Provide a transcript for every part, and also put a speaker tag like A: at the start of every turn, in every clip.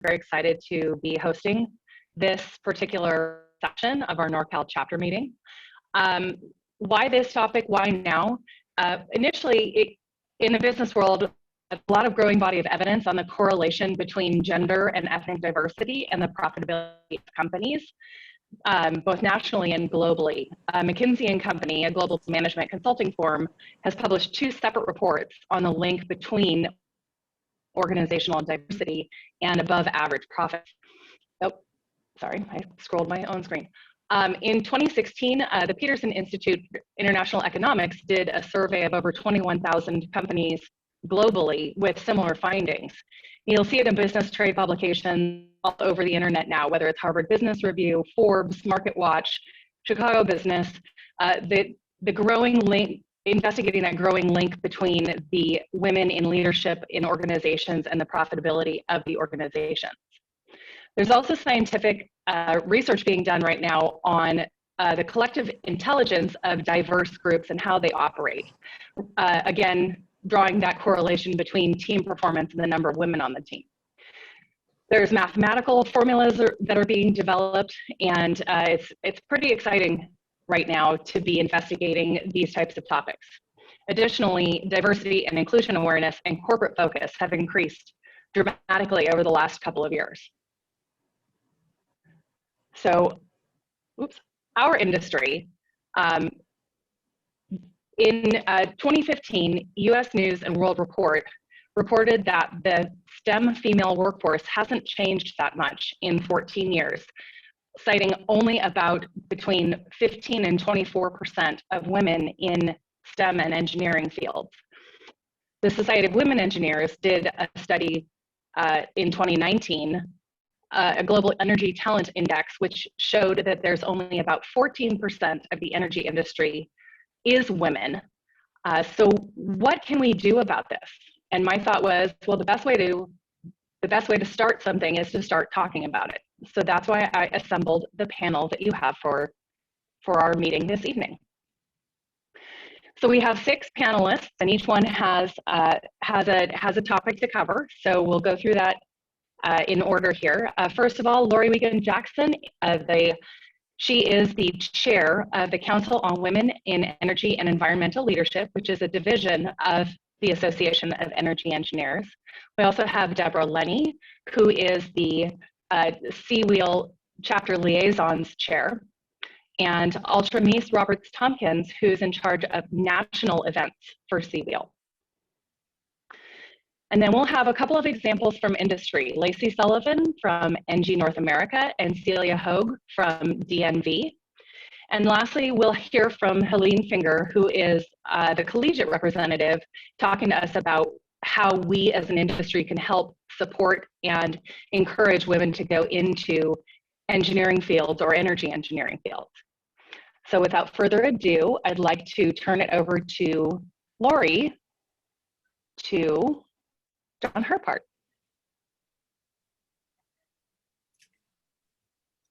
A: very excited to be hosting this particular session of our NorCal chapter meeting. Why this topic? Why now? Initially, in the business world, a lot of growing body of evidence on the correlation between gender and ethnic diversity and the profitability of companies, both nationally and globally. McKinsey & Company, a global management consulting firm, has published 2 separate reports on the link between organizational diversity and above average profits. Oh, sorry, I scrolled my own screen. In 2016, the Peterson Institute for International Economics did a survey of over 21,000 companies globally with similar findings. You'll see it in business trade publications all over the internet now, whether it's Harvard Business Review, Forbes, MarketWatch, Chicago Business, the growing link, investigating that growing link between the women in leadership in organizations and the profitability of the organizations. There's also scientific research being done right now on the collective intelligence of diverse groups and how they operate. Again, drawing that correlation between team performance and the number of women on the team. There's mathematical formulas that are being developed, and it's pretty exciting right now to be investigating these types of topics. Additionally, diversity and inclusion awareness and corporate focus have increased dramatically over the last couple of years. So, our industry, in 2015, US News and World Report reported that the STEM female workforce hasn't changed that much in 14 years, citing only about between 15 and 24% of women in STEM and engineering fields. The Society of Women Engineers did a study in 2019, a global energy talent index, which showed that there's only about 14% of the energy industry is women. So what can we do about this? And my thought was, well, the best way to start something is to start talking about it. So that's why I assembled the panel that you have for our meeting this evening. So we have 6 panelists, and each one has a topic to cover. So we'll go through that in order here. First of all, Laurie Wiegand-Jackson, she is the chair of the Council on Women in Energy and Environmental Leadership, which is a division of the Association of Energy Engineers. We also have Deborah Lenny, who is the CWEEL Chapter Liaison's chair, and Altramese Roberts-Tompkins, who's in charge of national events for CWEEL. And then we'll have a couple of examples from industry, Lacey Sullivan from ENGIE North America and Celia Hogue from DNV. And lastly, we'll hear from Helene Finger, who is the collegiate representative, talking to us about how we as an industry can help support and encourage women to go into engineering fields or energy engineering fields. So without further ado, I'd like to turn it over to Laurie to on her part.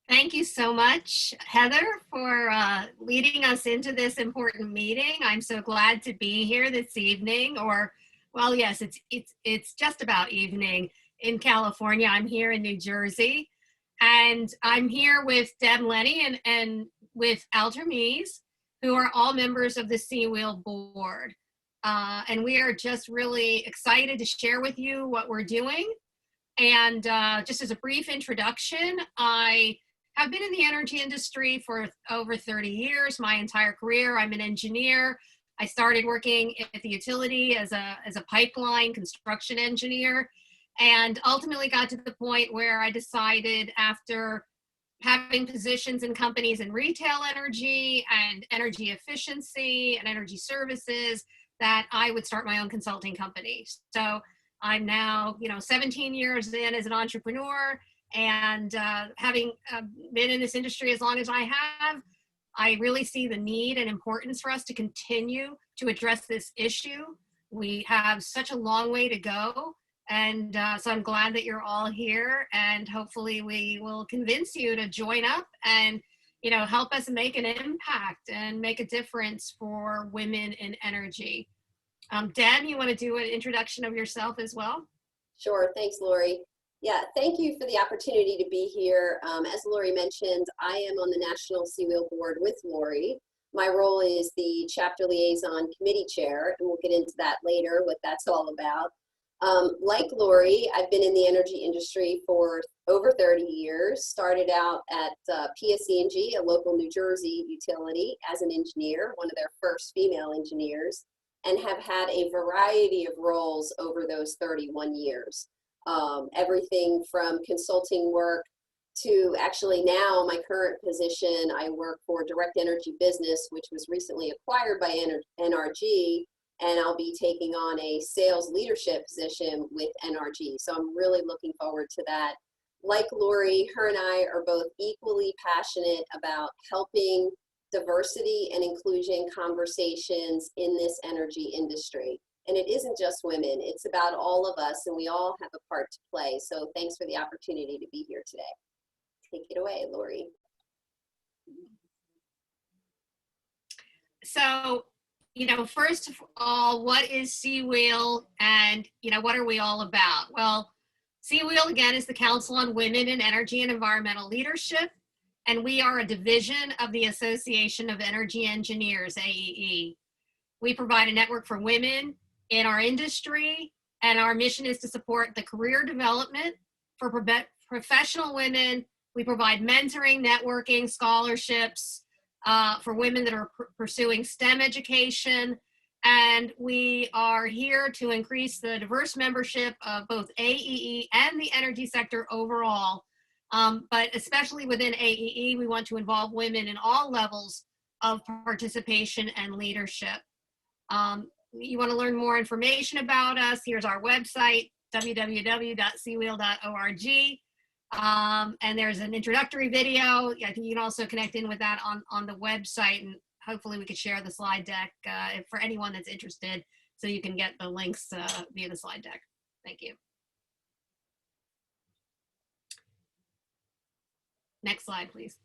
B: Thank you so much, Heather, for leading us into this important meeting. I'm so glad to be here this evening, or, well, yes, it's just about evening in California. I'm here in New Jersey, and I'm here with Deb Lenny and with Altramese, who are all members of the CWEEL board. And we are just really excited to share with you what we're doing. And just as a brief introduction, I have been in the energy industry for over 30 years, my entire career. I'm an engineer. I started working at the utility as a pipeline construction engineer, and ultimately got to the point where I decided, after having positions in companies in retail energy and energy efficiency and energy services, that I would start my own consulting company. So I'm now, 17 years in as an entrepreneur, and having been in this industry as long as I have, I really see the need and importance for us to continue to address this issue. We have such a long way to go, and so I'm glad that you're all here, and hopefully we will convince you to join up and help us make an impact and make a difference for women in energy. Deb, you want to do an introduction of yourself as well?
C: Sure, thanks, Laurie. Yeah, thank you for the opportunity to be here. As Laurie mentioned, I am on the National CWEEL Board with Laurie. My role is the Chapter Liaison Committee Chair, and we'll get into that later, what that's all about. Like Laurie, I've been in the energy industry for over 30 years, started out at PSE&G, a local New Jersey utility, as an engineer, one of their first female engineers, and have had a variety of roles over those 31 years. Everything from consulting work to actually now my current position, I work for Direct Energy Business, which was recently acquired by NRG, and I'll be taking on a sales leadership position with NRG. So I'm really looking forward to that. Like Laurie, her and I are both equally passionate about helping diversity and inclusion conversations in this energy industry. And it isn't just women, it's about all of us, and we all have a part to play. So thanks for the opportunity to be here today. Take it away, Laurie.
B: So, first of all, what is CWEEL, and, what are we all about? Well, CWEEL, again, is the Council on Women in Energy and Environmental Leadership, and we are a division of the Association of Energy Engineers, AEE. We provide a network for women in our industry, and our mission is to support the career development for professional women. We provide mentoring, networking, scholarships for women that are pursuing STEM education, and we are here to increase the diverse membership of both AEE and the energy sector overall, but especially within AEE, we want to involve women in all levels of participation and leadership. You want to learn more information about us, here's our website, www.cweel.org. And there's an introductory video. I think you can also connect in with that on the website, and hopefully we could share the slide deck for anyone that's interested, so you can get the links via the slide deck. Thank you. Next slide, please.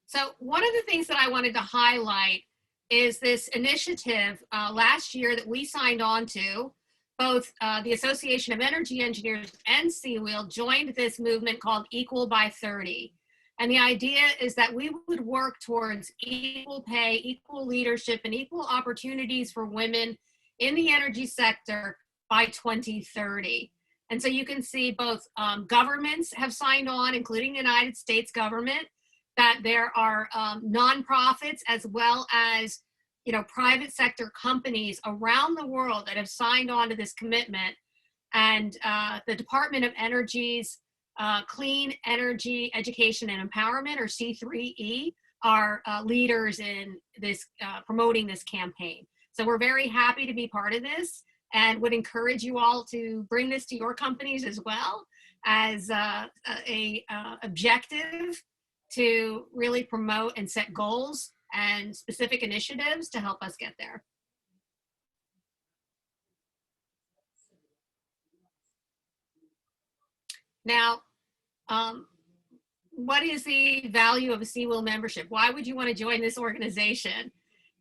B: So one of the things that I wanted to highlight is this initiative last year that we signed on to. Both the Association of Energy Engineers and CWEEL joined this movement called Equal by 30. And the idea is that we would work towards equal pay, equal leadership, and equal opportunities for women in the energy sector by 2030. And so you can see both governments have signed on, including the United States government, that there are nonprofits as well as private sector companies around the world that have signed on to this commitment. And the Department of Energy's Clean Energy Education and Empowerment, or C3E, are leaders in this promoting this campaign. So we're very happy to be part of this, and would encourage you all to bring this to your companies as well as a objective to really promote and set goals and specific initiatives to help us get there. Now, what is the value of a CWEEL membership? Why would you want to join this organization?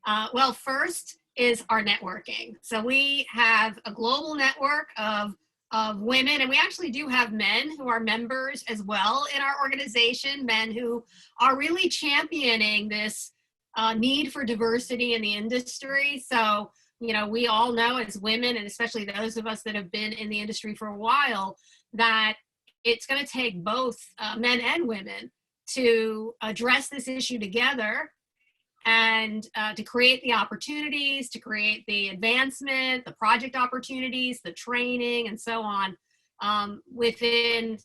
B: Well, first is our networking. So we have a global network of women, and we actually do have men who are members as well in our organization, men who are really championing this need for diversity in the industry. So, we all know as women, and especially those of us that have been in the industry for a while, that it's going to take both men and women to address this issue together, and to create the opportunities, to create the advancement, the project opportunities, the training, and so on within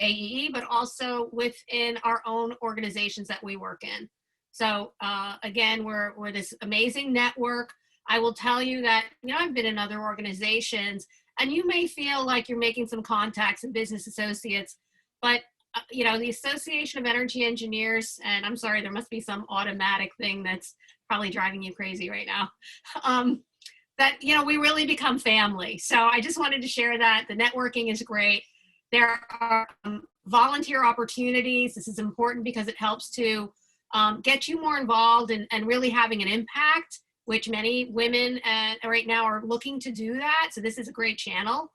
B: AEE, but also within our own organizations that we work in. So again, we're this amazing network. I will tell you that, I've been in other organizations, and you may feel like you're making some contacts and business associates, but the Association of Energy Engineers, and I'm sorry, there must be some automatic thing that's probably driving you crazy right now, that, we really become family. So I just wanted to share that. The networking is great. There are volunteer opportunities. This is important because it helps to get you more involved and really having an impact, which many women right now are looking to do that. So this is a great channel.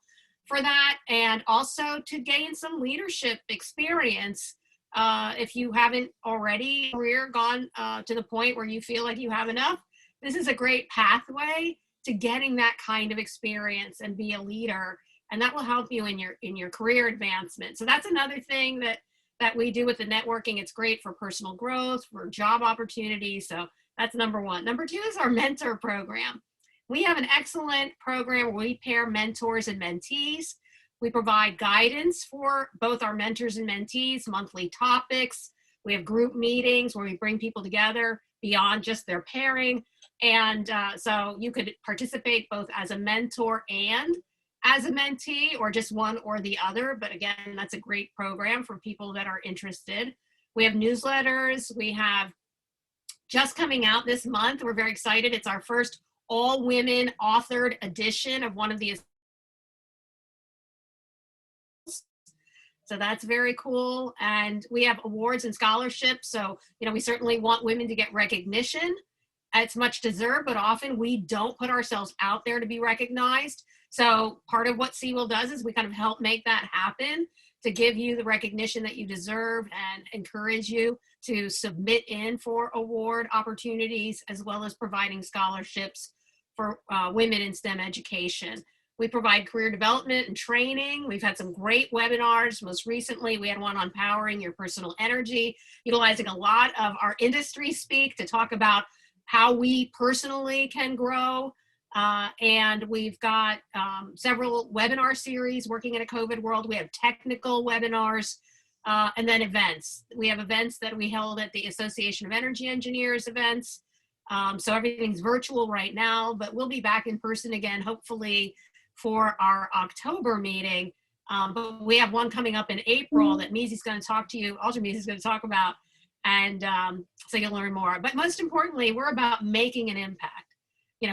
B: for that, and also to gain some leadership experience. If you haven't already gone to the point where you feel like you have enough, this is a great pathway to getting that kind of experience and be a leader, and that will help you in your career advancement. So that's another thing that we do with the networking. It's great for personal growth, for job opportunities. So that's number one. Number two is our mentor program. We have an excellent program where we pair mentors and mentees. We provide guidance for both our mentors and mentees, monthly topics. We have group meetings where we bring people together beyond just their pairing. And so you could participate both as a mentor and as a mentee, or just one or the other. But again, that's a great program for people that are interested. We have newsletters. We have just coming out this month. We're very excited. It's our first all women authored edition of one of the. So that's very cool. And we have awards and scholarships. So, we certainly want women to get recognition. It's much deserved, but often we don't put ourselves out there to be recognized. So part of what CWEEL does is we kind of help make that happen, to give you the recognition that you deserve and encourage you to submit in for award opportunities, as well as providing scholarships for women in STEM education. We provide career development and training. We've had some great webinars. Most recently, we had one on powering your personal energy, utilizing a lot of our industry speak to talk about how we personally can grow. And we've got several webinar series working in a COVID world. We have technical webinars and then events. We have events that we held at the Association of Energy Engineers events. So everything's virtual right now, but we'll be back in person again, hopefully for our October meeting. But we have one coming up in April that Meezy's going to talk to you, Altramese is going to talk about, and so you'll learn more. But most importantly, we're about making an impact,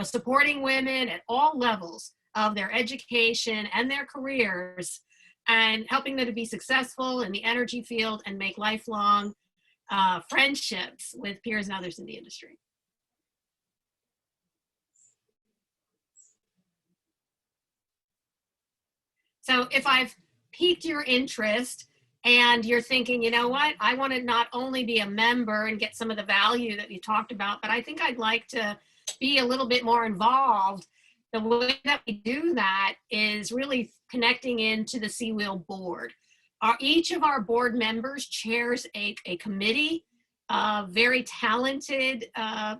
B: supporting women at all levels of their education and their careers, and helping them to be successful in the energy field and make lifelong friendships with peers and others in the industry. So if I've piqued your interest and you're thinking, you know what, I want to not only be a member and get some of the value that you talked about, but I think I'd like to be a little bit more involved. The way that we do that is really connecting into the CWEEL board. Each of our board members chairs a committee of very talented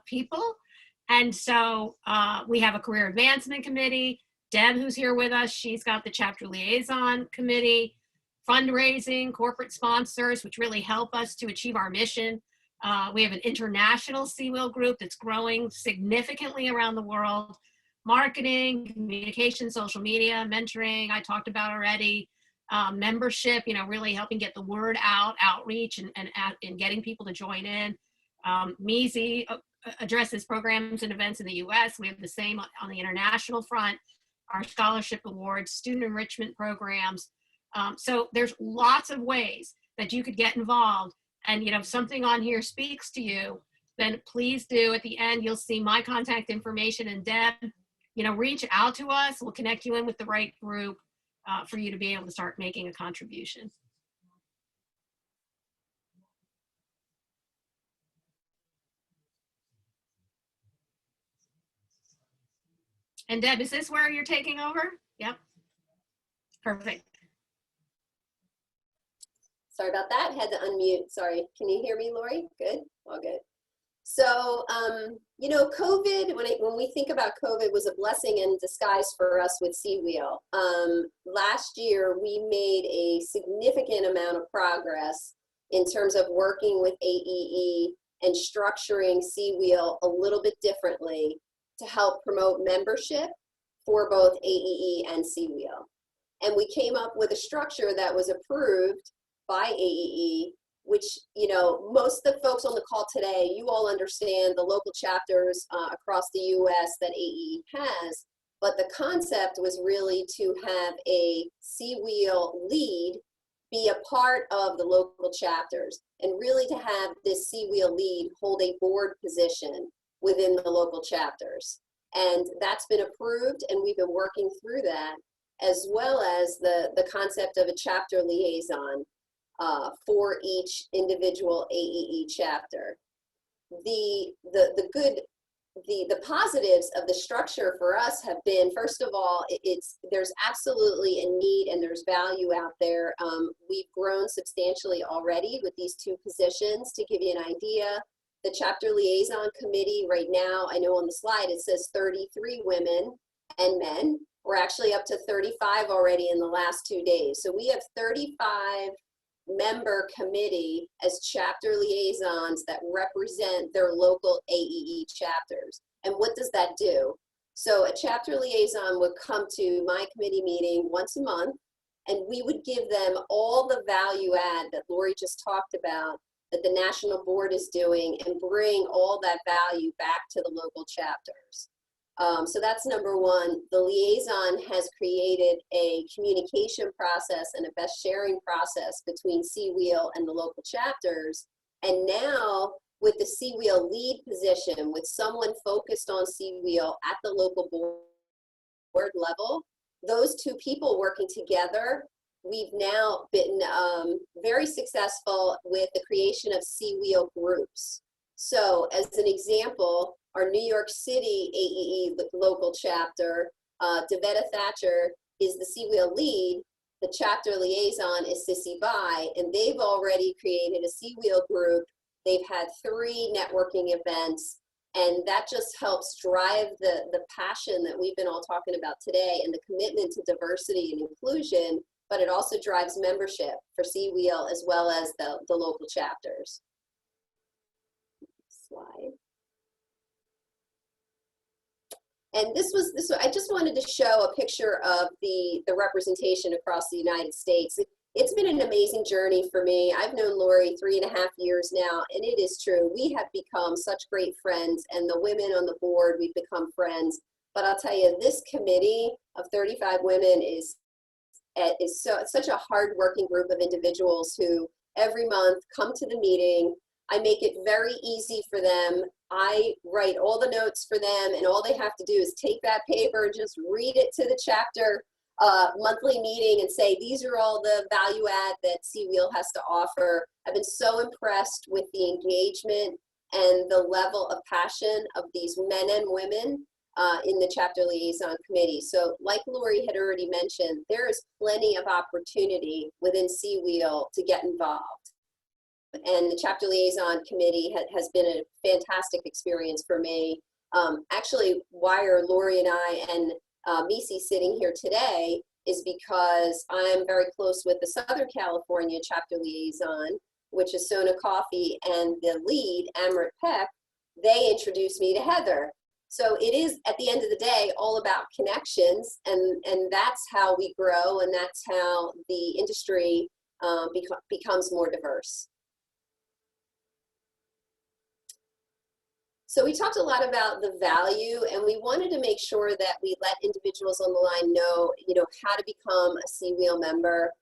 B: people. And so we have a career advancement committee. Deb, who's here with us, she's got the chapter liaison committee, fundraising, corporate sponsors, which really help us to achieve our mission. We have an international CWEEL group that's growing significantly around the world. Marketing, communication, social media, mentoring, I talked about already. Membership, really helping get the word out, outreach, and getting people to join in. Meezy addresses programs and events in the US. We have the same on the international front. Our scholarship awards, student enrichment programs. So there's lots of ways that you could get involved. And if something on here speaks to you, then please do. At the end, you'll see my contact information, and Deb, reach out to us. We'll connect you in with the right group for you to be able to start making a contribution. And Deb, is this where you're taking over? Yep. Perfect.
C: Sorry about that. Had to unmute. Sorry. Can you hear me, Laurie? Good. All good. So, COVID, when we think about COVID, was a blessing in disguise for us with CWEEL. Last year, we made a significant amount of progress in terms of working with AEE and structuring CWEEL a little bit differently to help promote membership for both AEE and CWEEL. And we came up with a structure that was approved by AEE, which, most of the folks on the call today, you all understand the local chapters across the US that AEE has, but the concept was really to have a CWEEL lead be a part of the local chapters, and really to have this CWEEL lead hold a board position within the local chapters. And that's been approved, and we've been working through that. as well as the concept of a chapter liaison for each individual AEE chapter. The positives of the structure for us have been, first of all, there's absolutely a need and there's value out there. We've grown substantially already with these two positions. To give you an idea, the chapter liaison committee right now, I know on the slide it says 33 women and men. We're actually up to 35 already in the last 2 days. So we have 35 member committee as chapter liaisons that represent their local AEE chapters. And what does that do? So a chapter liaison would come to my committee meeting once a month, and we would give them all the value add that Laurie just talked about that the national board is doing and bring all that value back to the local chapters. So that's number one. The liaison has created a communication process and a best sharing process between CWEEL and the local chapters. And now with the CWEEL lead position, with someone focused on CWEEL at the local board level, those two people working together, we've now been very successful with the creation of CWEEL groups. So as an example, our New York City AEE local chapter, Devetta Thatcher is the CWEEL lead. The chapter liaison is Sissy Bai, and they've already created a CWEEL group. They've had 3 networking events, and that just helps drive the passion that we've been all talking about today and the commitment to diversity and inclusion, but it also drives membership for CWEEL as well as the local chapters. Next slide. And I just wanted to show a picture of the representation across the United States. It's been an amazing journey for me. I've known Laurie 3.5 years now, and it is true. We have become such great friends, and the women on the board, we've become friends. But I'll tell you, this committee of 35 women is such a hard-working group of individuals who every month come to the meeting. I make it very easy for them. I write all the notes for them, and all they have to do is take that paper and just read it to the chapter monthly meeting and say, these are all the value add that CWEEL has to offer. I've been so impressed with the engagement and the level of passion of these men and women in the chapter liaison committee. So like Laurie had already mentioned, there is plenty of opportunity within CWEEL to get involved. And the chapter liaison committee has been a fantastic experience for me. Actually, why are Laurie and I and Misi sitting here today is because I'm very close with the Southern California chapter liaison, which is Sona Coffey, and the lead, Amrit Peck. They introduced me to Heather. So it is, at the end of the day, all about connections, and that's how we grow, and that's how the industry becomes more diverse. So we talked a lot about the value, and we wanted to make sure that we let individuals on the line know, how to become a CWEEL member.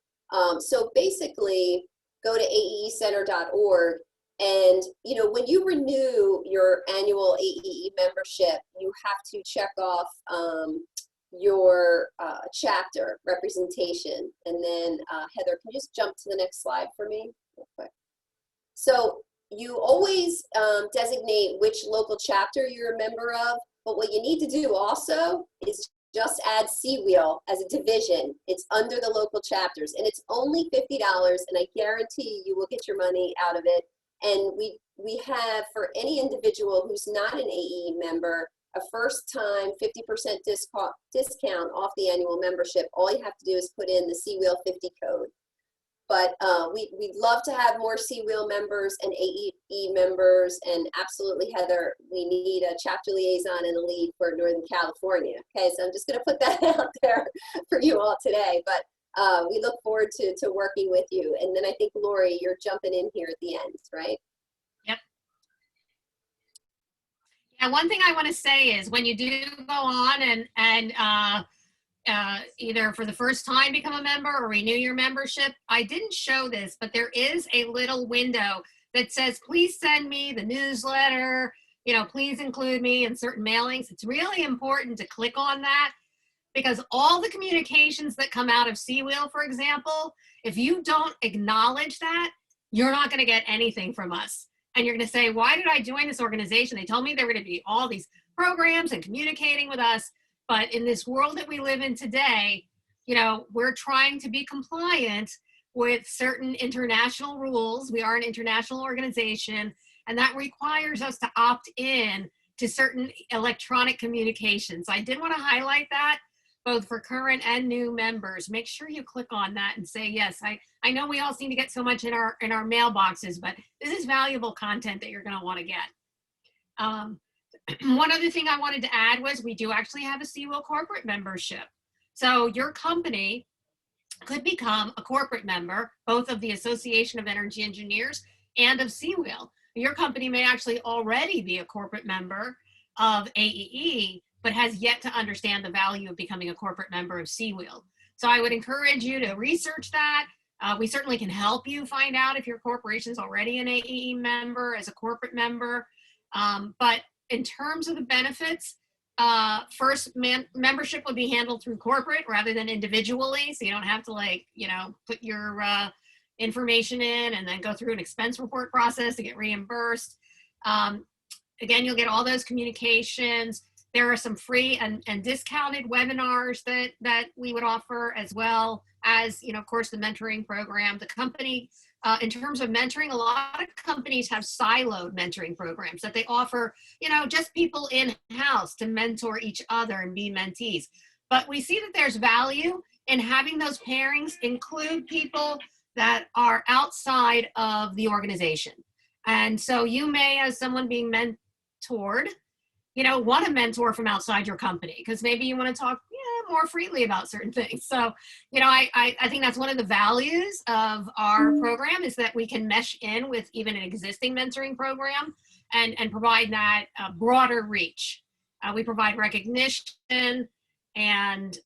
C: So basically, go to aeecenter.org, and when you renew your annual AEE membership, you have to check off your chapter representation. And then Heather, can you just jump to the next slide for me real quick? So you always designate which local chapter you're a member of, but what you need to do also is just add CWEEL as a division. It's under the local chapters, and it's only $50, and I guarantee you will get your money out of it. And we have, for any individual who's not an AE member, a first time 50% discount off the annual membership. All you have to do is put in the CWEEL 50 code. But we'd love to have more CWEEL members and AEE members, and absolutely, Heather, we need a chapter liaison and a lead for Northern California. Okay, so I'm just gonna put that out there for you all today, but we look forward to working with you. And then I think, Laurie, you're jumping in here at the end, right?
B: Yep. Yeah, one thing I wanna say is when you do go on and either for the first time become a member or renew your membership, I didn't show this, but there is a little window that says, please send me the newsletter, please include me in certain mailings. It's really important to click on that, because all the communications that come out of CWEEL, for example, if you don't acknowledge that, you're not going to get anything from us. And you're going to say, why did I join this organization? They told me there were going to be all these programs and communicating with us. But in this world that we live in today, you know, we're trying to be compliant with certain international rules. We are an international organization, and that requires us to opt in to certain electronic communications. I did want to highlight that, both for current and new members. Make sure you click on that and say, yes, I know we all seem to get so much in our mailboxes, but this is valuable content that you're going to want to get. One other thing I wanted to add was we do actually have a CWEEL corporate membership. So your company could become a corporate member, both of the Association of Energy Engineers and of CWEEL. Your company may actually already be a corporate member of AEE, but has yet to understand the value of becoming a corporate member of CWEEL. So I would encourage you to research that. We certainly can help you find out if your corporation is already an AEE member as a corporate member. But in terms of the benefits, first, membership would be handled through corporate rather than individually. So you don't have to, like, you know, put your information in and then go through an expense report process to get reimbursed. Again, you'll get all those communications. There are some free and discounted webinars that we would offer, as well as, you know, of course, the mentoring program. The company, in terms of mentoring, a lot of companies have siloed mentoring programs that they offer, you know, just people in-house to mentor each other and be mentees. But we see that there's value in having those pairings include people that are outside of the organization. And so you may, as someone being mentored, you know, want to mentor from outside your company, because maybe you want to talk more freely about certain things. So, you know, I think that's one of the values of our program, is that we can mesh in with even an existing mentoring program and provide that broader reach. We provide recognition and,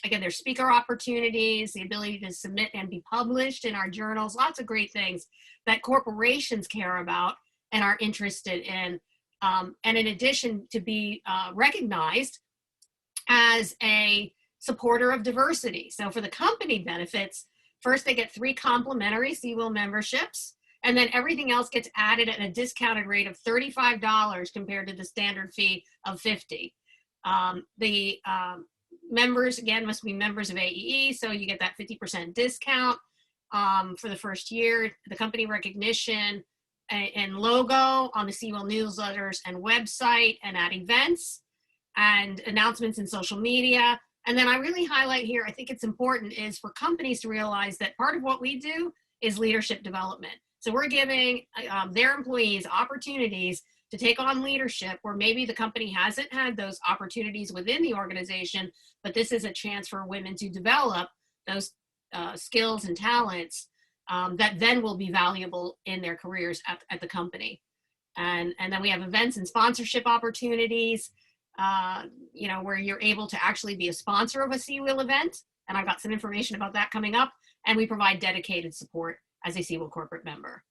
B: again, there's speaker opportunities, the ability to submit and be published in our journals, lots of great things that corporations care about and are interested in. And in addition, to be recognized as a supporter of diversity. So for the company benefits, first they get 3 complimentary CWEEL memberships, and then everything else gets added at a discounted rate of $35 compared to the standard fee of $50. The members, again, must be members of AEE, so you get that 50% discount for the first year. The company recognition and logo on the CWEEL newsletters and website and at events and announcements in social media. And then I really highlight here, I think it's important, is for companies to realize that part of what we do is leadership development. So we're giving their employees opportunities to take on leadership where maybe the company hasn't had those opportunities within the organization, but this is a chance for women to develop those skills and talents that then will be valuable in their careers at the company. And then we have events and sponsorship opportunities, you know, where you're able to actually be a sponsor of a CWEEL event. And I've got some information about that coming up. And we provide dedicated support as a CWEEL corporate member.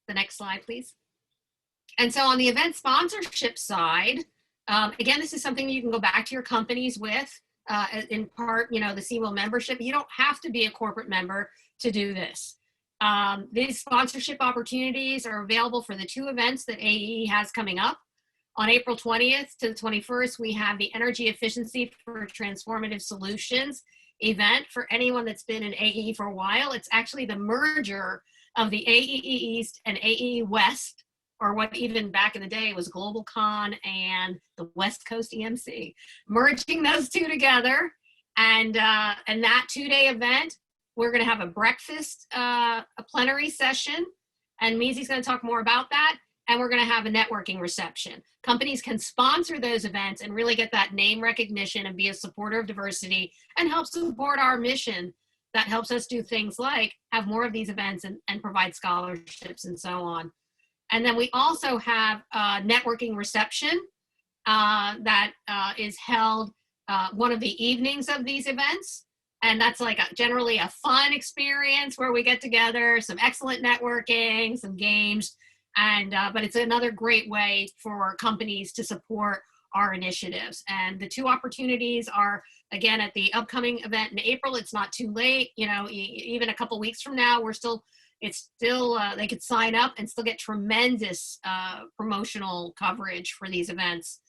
B: The next slide, please. And so on the event sponsorship side, again, this is something you can go back to your companies with. In part, you know, the CWEEL membership. You don't have to be a corporate member to do this. These sponsorship opportunities are available for the 2 events that AEE has coming up. On April 20th to the 21st, we have the Energy Efficiency for Transformative Solutions event. For anyone that's been in AEE for a while, it's actually the merger of the AEE East and AEE West, or what even back in the day was GlobalCon and the West Coast EMC, merging those 2 together. And that 2-day event, we're going to have a breakfast, a plenary session, and Mizi's going to talk more about that. And we're going to have a networking reception. Companies can sponsor those events and really get that name recognition and be a supporter of diversity and help support our mission that helps us do things like have more of these events and provide scholarships and so on. And then we also have a networking reception that is held one of the evenings of these events. And that's like generally a fun experience where we get together, some excellent networking, some games, and but it's another great way for companies to support our initiatives. And the two opportunities are, again, at the upcoming event in April. It's not too late, you know, even a couple weeks from now, they could sign up and still get tremendous promotional coverage for these events.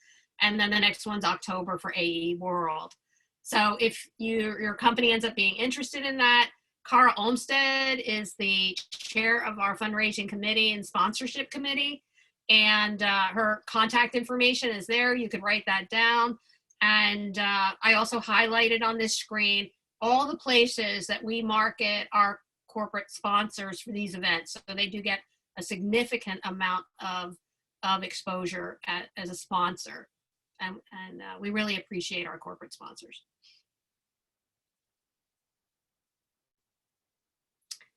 B: And then the next one's October for AE World. So if your company ends up being interested in that, Cara Olmsted is the chair of our fundraising committee and sponsorship committee. And her contact information is there. You could write that down. And I also highlighted on this screen all the places that we market our corporate sponsors for these events. So they do get a significant amount of exposure as a sponsor. And we really appreciate our corporate sponsors.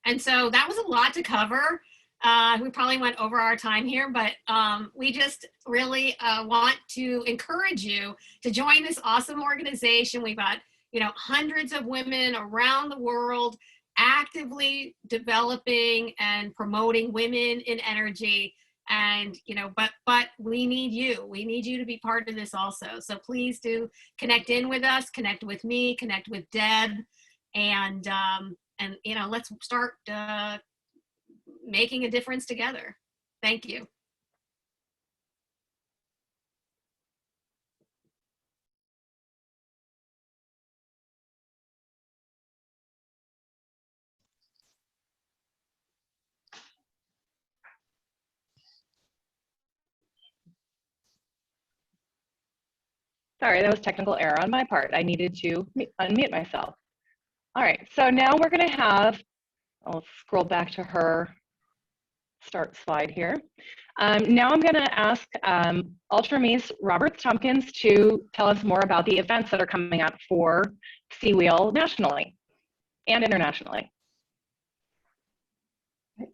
B: And so that was a lot to cover. We probably went over our time here, but we just really want to encourage you to join this awesome organization. We've got, you know, hundreds of women around the world actively developing and promoting women in energy. And, you know, but we need you. We need you to be part of this also. So please do connect in with us, connect with me, connect with Deb, and you know, let's start making a difference together. Thank you.
A: Sorry, that was technical error on my part. I needed to unmute myself. All right, so now we're going to have, I'll scroll back to her start slide here. Now I'm going to ask Altramese Roberts-Tompkins to tell us more about the events that are coming up for CWEEL nationally and internationally.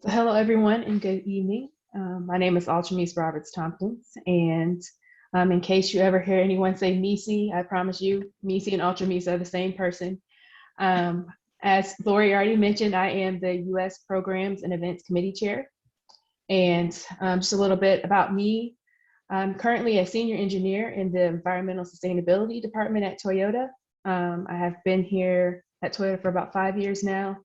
D: So hello, everyone, and good evening. My name is Altramese Roberts-Tompkins, and in case you ever hear anyone say Misi, I promise you, Misi and Altramese are the same person. As Laurie already mentioned, I am the U.S. Programs and Events Committee Chair. And just a little bit about me. I'm currently a senior engineer in the Environmental Sustainability Department at Toyota. I have been here at Toyota for about 5 years now.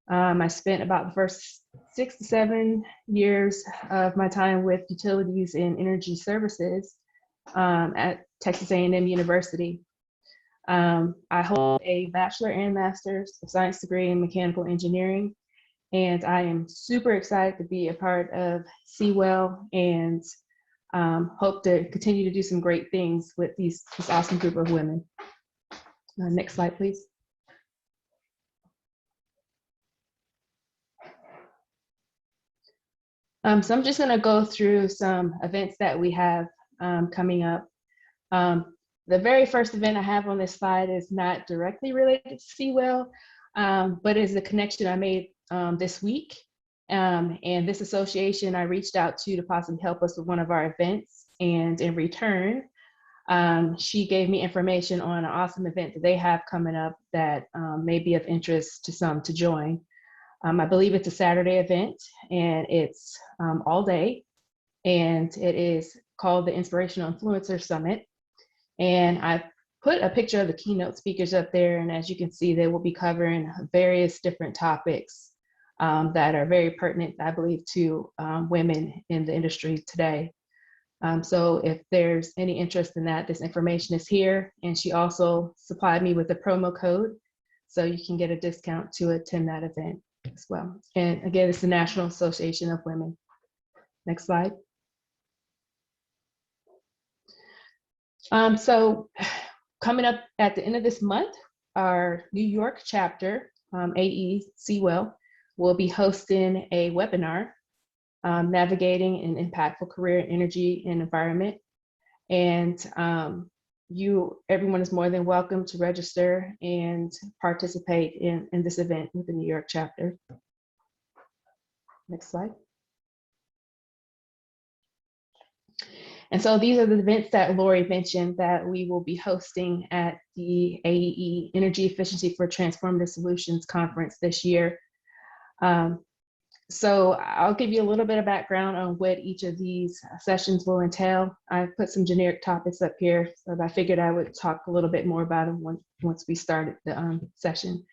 D: I spent about the first 6 to 7 years of my time with utilities and energy services at Texas A&M University. I hold a bachelor and master's of science degree in mechanical engineering, and I am super excited to be a part of CWEEL and hope to continue to do some great things with this awesome group of women. Next slide, please. So I'm just going to go through some events that we have coming up. The very first event I have on this slide is not directly related to CWEEL, but is a connection I made this week. And this association I reached out to possibly help us with one of our events. And in return, she gave me information on an awesome event that they have coming up that may be of interest to some to join. I believe it's a Saturday event, and it's all day, and it is called the Inspirational Influencer Summit. And I put a picture of the keynote speakers up there, and as you can see, they will be covering various different topics that are very pertinent, I believe, to women in the industry today. So if there's any interest in that, this information is here, and she also supplied me with a promo code, so you can get a discount to attend that event as well. And again, it's the National Association of Women. Next slide. So coming up at the end of this month, our New York chapter, AE CWEEL, will be hosting a webinar, Navigating an Impactful Career in Energy and Environment. And everyone is more than welcome to register and participate in this event with the New York chapter. Next slide. And so these are the events that Laurie mentioned that we will be hosting at the AEE Energy Efficiency for Transformative Solutions Conference this year. So I'll give you a little bit of background on what each of these sessions will entail. I've put some generic topics up here, so I figured I would talk a little bit more about them once we started the session.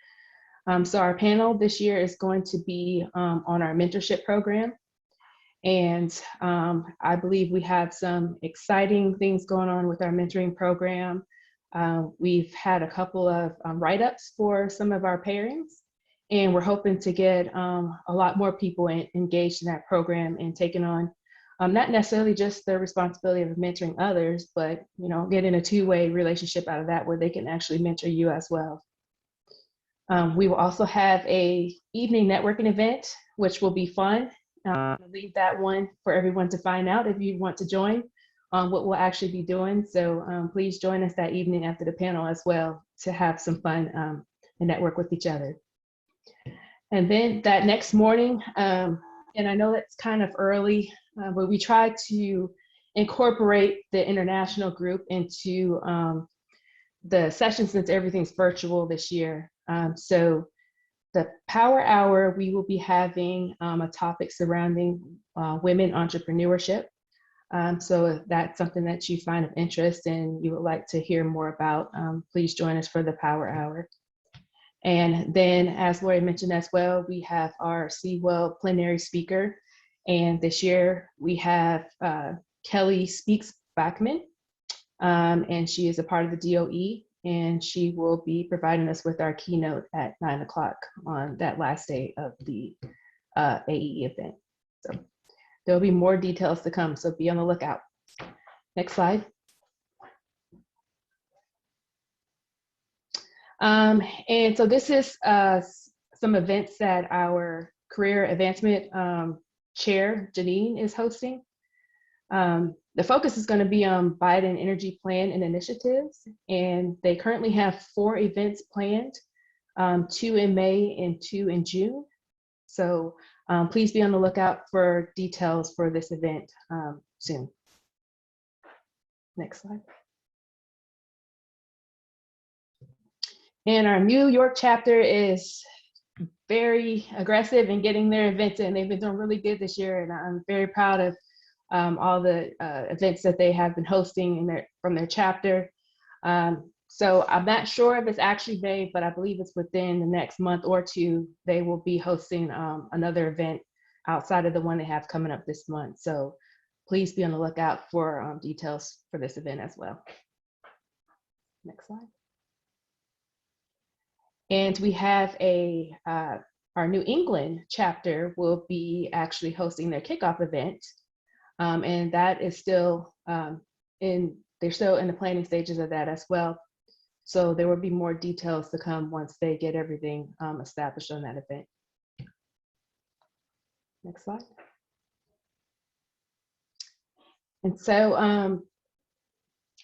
D: So our panel this year is going to be on our mentorship program. And I believe we have some exciting things going on with our mentoring program. We've had a couple of write-ups for some of our pairings, and we're hoping to get a lot more people engaged in that program and taking on not necessarily just the responsibility of mentoring others, but getting a two-way relationship out of that where they can actually mentor you as well. We will also have a evening networking event, which will be fun. I'll leave that one for everyone to find out if you want to join what we'll actually be doing. So please join us that evening after the panel as well to have some fun and network with each other. And then that next morning, and I know it's kind of early, but we try to incorporate the international group into the session since everything's virtual this year. So the Power Hour, we will be having a topic surrounding women entrepreneurship. So if that's something that you find of interest and you would like to hear more about, please join us for the Power Hour. And then, as Laurie mentioned as well, we have our CWEEL plenary speaker. And this year we have Kelly Speaks Backman, and she is a part of the DOE. And she will be providing us with our keynote at 9 o'clock on that last day of the AEE event. So there'll be more details to come, so be on the lookout. Next slide. And so this is some events that our career advancement chair, Janine, is hosting. The focus is going to be on Biden energy plan and initiatives, and they currently have 4 events planned, 2 in May and 2 in June. So please be on the lookout for details for this event soon. Next slide. And our New York chapter is very aggressive in getting their events in. They've been doing really good this year, and I'm very proud of all the events that they have been hosting from their chapter. So I'm not sure if it's actually May, but I believe it's within the next month or 2, they will be hosting another event outside of the one they have coming up this month. So please be on the lookout for details for this event as well. Next slide. And we have our New England chapter will be actually hosting their kickoff event. And that is still they're still in the planning stages of that as well. So there will be more details to come once they get everything established on that event. Next slide. And so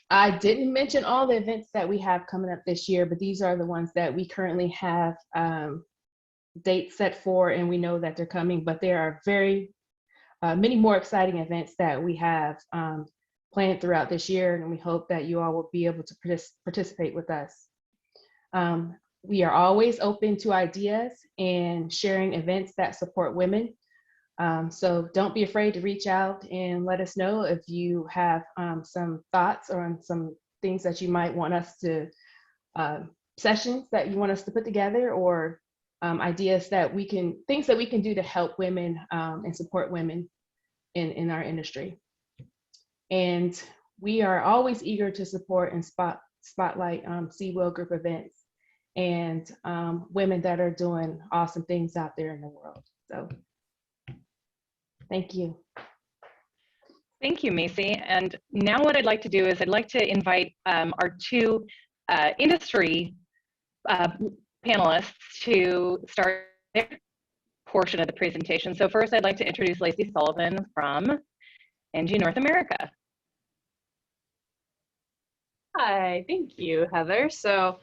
D: I didn't mention all the events that we have coming up this year, but these are the ones that we currently have dates set for, and we know that they're coming, but there are many more exciting events that we have planned throughout this year, and we hope that you all will be able to participate with us. We are always open to ideas and sharing events that support women. So don't be afraid to reach out and let us know if you have some thoughts or some things that you might want us to, sessions that you want us to put together, or ideas that things that we can do to help women and support women in our industry. And we are always eager to support and spotlight CWEEL group events and women that are doing awesome things out there in the world. So thank you.
A: Thank you, Macy. And now what I'd like to do is I'd like to invite our 2 industry panelists to start their portion of the presentation. So first, I'd like to introduce Lacey Sullivan from ENGIE North America.
E: Hi, thank you, Heather. So,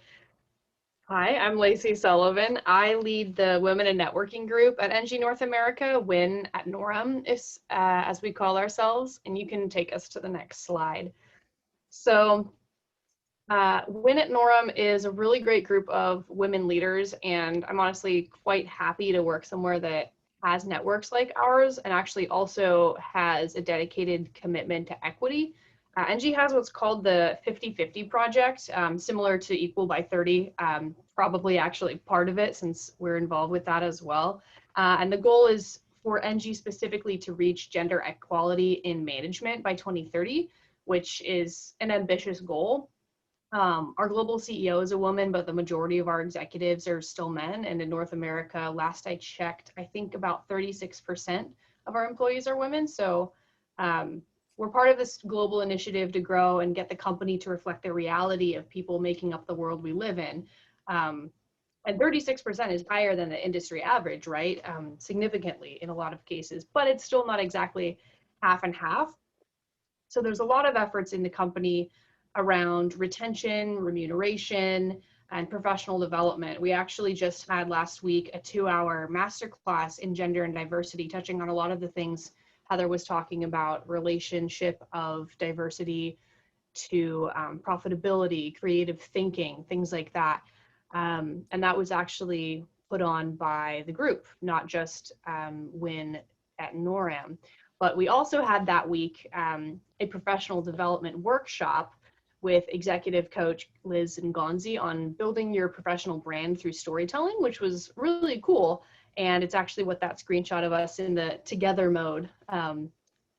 E: hi, I'm Lacey Sullivan. I lead the Women in Networking group at ENGIE North America, WIN at Noram, as we call ourselves, and you can take us to the next slide. So, WIN at Noram is a really great group of women leaders, and I'm honestly quite happy to work somewhere that has networks like ours and actually also has a dedicated commitment to equity. ENGIE has what's called the 50-50 project, similar to Equal by 30, probably actually part of it since we're involved with that as well. And the goal is for ENGIE specifically to reach gender equality in management by 2030, which is an ambitious goal. Our global CEO is a woman, but the majority of our executives are still men. And in North America, last I checked, I think about 36% of our employees are women. So we're part of this global initiative to grow and get the company to reflect the reality of people making up the world we live in. And 36% is higher than the industry average, right? Significantly in a lot of cases, but it's still not exactly half and half. So there's a lot of efforts in the company around retention, remuneration, and professional development. We actually just had last week a 2-hour masterclass in gender and diversity, touching on a lot of the things Heather was talking about, relationship of diversity to profitability, creative thinking, things like that. And that was actually put on by the group, not just WIN at Noram. But we also had that week a professional development workshop with executive coach Liz Ngonzi on building your professional brand through storytelling, which was really cool. And it's actually what that screenshot of us in the together mode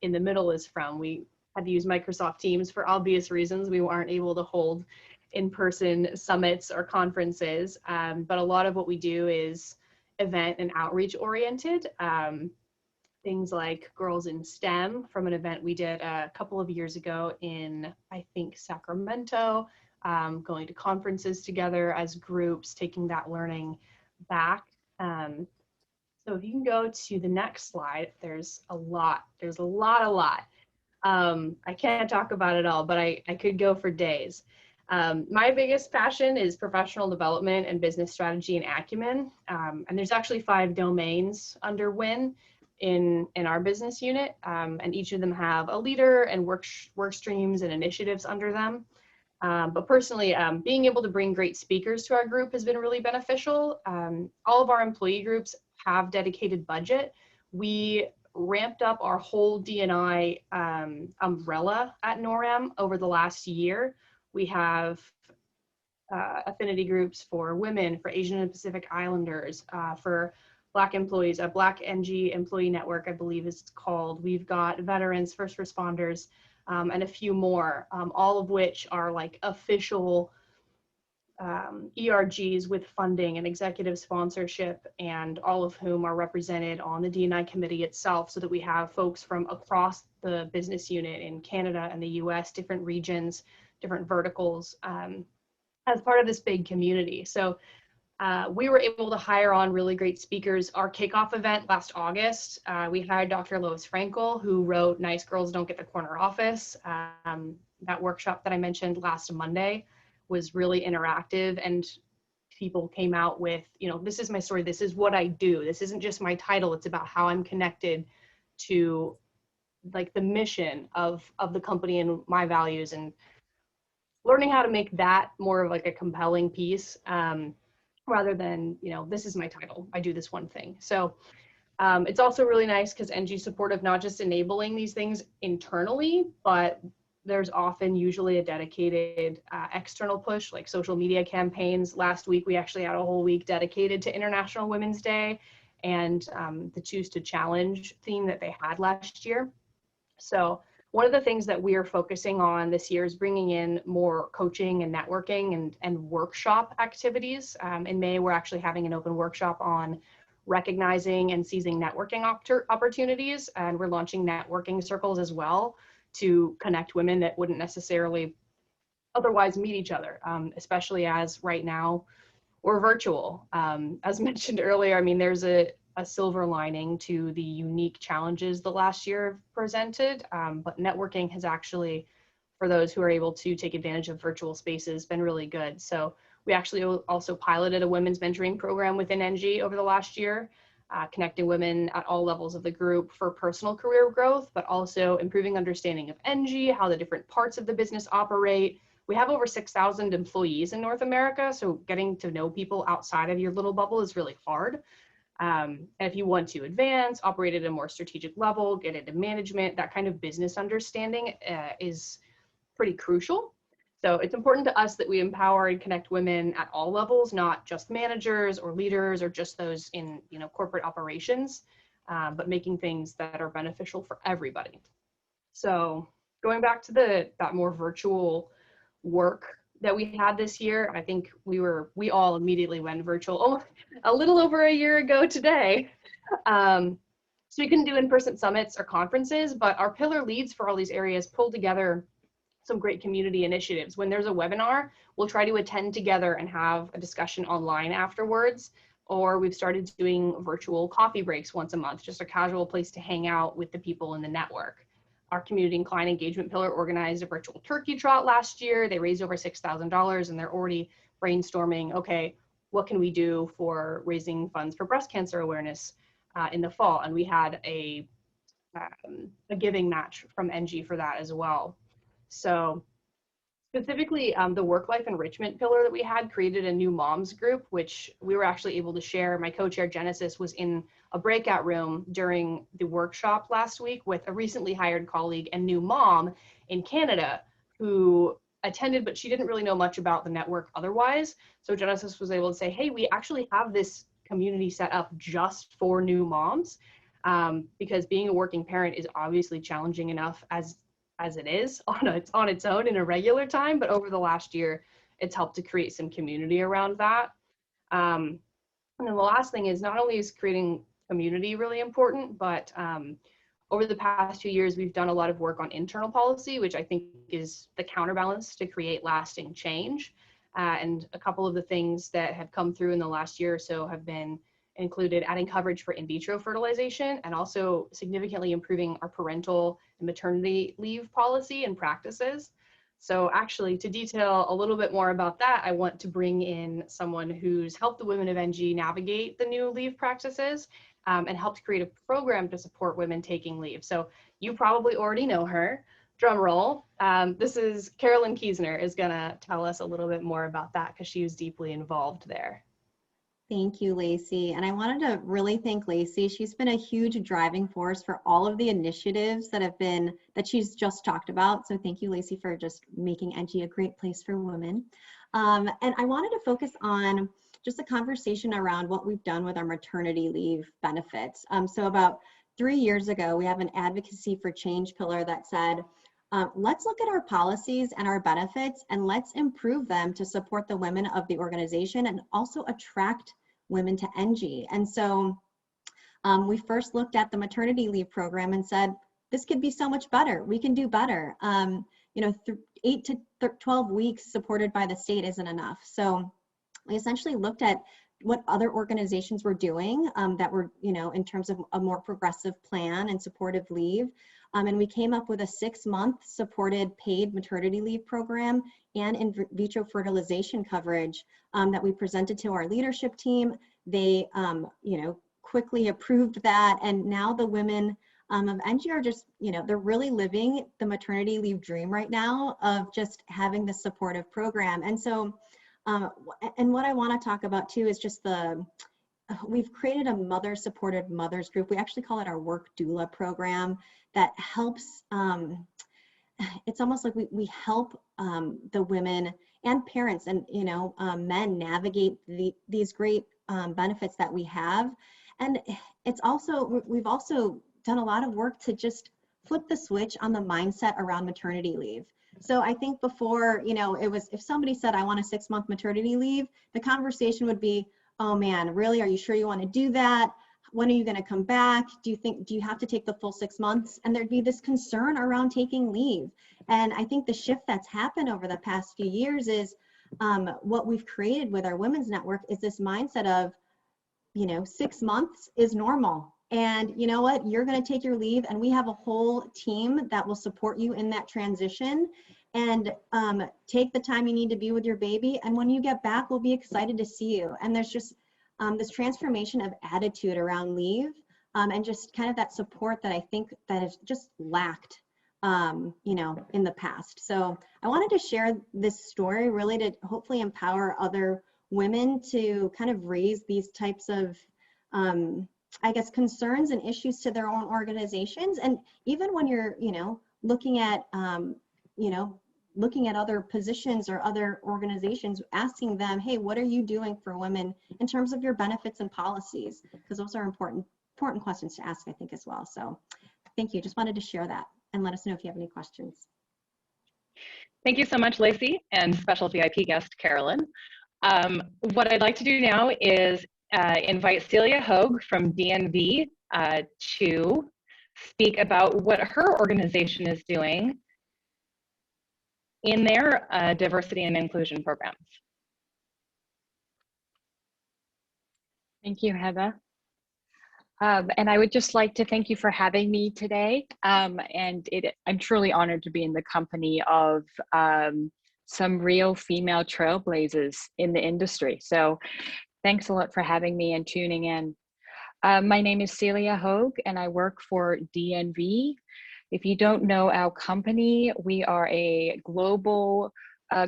E: in the middle is from. We had to use Microsoft Teams for obvious reasons. We weren't able to hold in-person summits or conferences, but a lot of what we do is event and outreach oriented. Things like Girls in STEM from an event we did a couple of years ago in, I think, Sacramento, going to conferences together as groups, taking that learning back. So if you can go to the next slide, there's a lot. I can't talk about it all, but I could go for days. My biggest passion is professional development and business strategy and acumen. And there's actually 5 domains under WIN in our business unit, and each of them have a leader and work streams and initiatives under them. But personally, being able to bring great speakers to our group has been really beneficial. All of our employee groups have dedicated budget. We ramped up our whole D&I umbrella at Noram over the last year. We have affinity groups for women, for Asian and Pacific Islanders, for Black employees, a Black ENGIE employee network, I believe is called. We've got veterans, first responders, and a few more, all of which are like official ERGs with funding and executive sponsorship, and all of whom are represented on the D&I committee itself, so that we have folks from across the business unit in Canada and the US, different regions, different verticals, as part of this big community. So we were able to hire on really great speakers. Our kickoff event last August, we hired Dr. Lois Frankel, who wrote Nice Girls Don't Get the Corner Office. That workshop that I mentioned last Monday was really interactive, and people came out with, you know, this is my story, this is what I do. This isn't just my title, it's about how I'm connected to like the mission of the company and my values, and learning how to make that more of like a compelling piece. Rather than, you know, this is my title, I do this one thing. So it's also really nice because ENGIE's supportive, not just enabling these things internally, but there's often usually a dedicated external push, like social media campaigns. Last week, we actually had a whole week dedicated to International Women's Day and the Choose to Challenge theme that they had last year. So one of the things that we are focusing on this year is bringing in more coaching and networking and workshop activities. In May, we're actually having an open workshop on recognizing and seizing networking opportunities, and we're launching networking circles as well to connect women that wouldn't necessarily otherwise meet each other, especially as right now we're virtual. As mentioned earlier, I mean, there's a silver lining to the unique challenges the last year presented, but networking has actually, for those who are able to take advantage of virtual spaces, been really good. So we actually also piloted a women's mentoring program within ENGIE over the last year, connecting women at all levels of the group for personal career growth, but also improving understanding of ENGIE, how the different parts of the business operate. We have over 6,000 employees in North America, so getting to know people outside of your little bubble is really hard. And if you want to advance, operate at a more strategic level, get into management, that kind of business understanding is pretty crucial. So it's important to us that we empower and connect women at all levels, not just managers or leaders or just those in corporate operations, but making things that are beneficial for everybody. So going back to that more virtual work that we had this year, I think we all immediately went virtual a little over a year ago today. So we couldn't do in-person summits or conferences, but our pillar leads for all these areas pulled together some great community initiatives. When there's a webinar, we'll try to attend together and have a discussion online afterwards, or we've started doing virtual coffee breaks once a month, just a casual place to hang out with the people in the network. Our community and client engagement pillar organized a virtual turkey trot last year. They raised over $6,000 and they're already brainstorming, okay, what can we do for raising funds for breast cancer awareness in the fall? And we had a giving match from ENGIE for that as well. So specifically, the work-life enrichment pillar that we had created a new moms group, which we were actually able to share. My co-chair Genesis was in a breakout room during the workshop last week with a recently hired colleague and new mom in Canada who attended, but she didn't really know much about the network otherwise. So Genesis was able to say, hey, we actually have this community set up just for new moms, because being a working parent is obviously challenging enough as it is on its own in a regular time, but over the last year, it's helped to create some community around that. And then the last thing is, not only is creating community really important, but over the past 2 years, we've done a lot of work on internal policy, which I think is the counterbalance to create lasting change. And a couple of the things that have come through in the last year or so have been included adding coverage for in vitro fertilization and also significantly improving our parental and maternity leave policy and practices. So actually, to detail a little bit more about that, I want to bring in someone who's helped the women of ENGIE navigate the new leave practices and helped create a program to support women taking leave. So you probably already know her. Drum roll. This is Carolyn Keisener is gonna tell us a little bit more about that because she was deeply involved there.
F: Thank you, Lacey. And I wanted to really thank Lacey. She's been a huge driving force for all of the initiatives that she's just talked about. So thank you, Lacey, for just making ENGIE a great place for women. And I wanted to focus on just a conversation around what we've done with our maternity leave benefits. So about 3 years ago, we have an advocacy for change pillar that said, let's look at our policies and our benefits and let's improve them to support the women of the organization and also attract women to ENGIE. And so we first looked at the maternity leave program and said, this could be so much better. We can do better. 8 to 12 weeks supported by the state isn't enough. So we essentially looked at what other organizations were doing that were, in terms of a more progressive plan and supportive leave. And we came up with a 6-month supported paid maternity leave program and in vitro fertilization coverage that we presented to our leadership team. They, quickly approved that. And now the women of ENGIE are just, they're really living the maternity leave dream right now of just having this supportive program. And so, and what I want to talk about too is just we've created a mother-supported mothers group. We actually call it our work doula program that helps, it's almost like we help the women and parents and, men navigate these great benefits that we have. And it's also, we've also done a lot of work to just flip the switch on the mindset around maternity leave. So I think before, it was, if somebody said, I want a 6-month maternity leave, the conversation would be, oh man, really? Are you sure you want to do that? When are you going to come back? Do you have to take the full 6 months? And there'd be this concern around taking leave. And I think the shift that's happened over the past few years is what we've created with our women's network is this mindset of, 6 months is normal. And you know what? You're going to take your leave, and we have a whole team that will support you in that transition. And take the time you need to be with your baby. And when you get back, we'll be excited to see you. And there's just this transformation of attitude around leave and just kind of that support that I think that is just lacked, in the past. So I wanted to share this story really to hopefully empower other women to kind of raise these types of I guess, concerns and issues to their own organizations. And even when you're, looking at, looking at other positions or other organizations, asking them, hey, what are you doing for women in terms of your benefits and policies? Because those are important questions to ask, I think, as well. So thank you. Just wanted to share that and let us know if you have any questions.
A: Thank you so much, Lacey, and special VIP guest, Carolyn. What I'd like to do now is invite Celia Hogue from DNV to speak about what her organization is doing in their diversity and inclusion programs.
G: Thank you, Heather. And I would just like to thank you for having me today. I'm truly honored to be in the company of some real female trailblazers in the industry. So thanks a lot for having me and tuning in. My name is Celia Hogue and I work for DNV. If you don't know our company, we are a global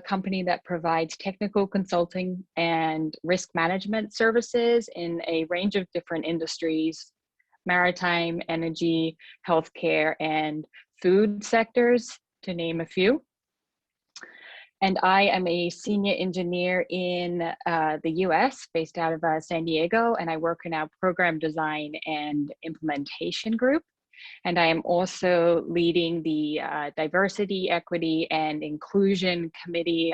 G: company that provides technical consulting and risk management services in a range of different industries: maritime, energy, healthcare, and food sectors, to name a few. And I am a senior engineer in the US, based out of San Diego, and I work in our program design and implementation group. And I am also leading the Diversity, Equity, and Inclusion Committee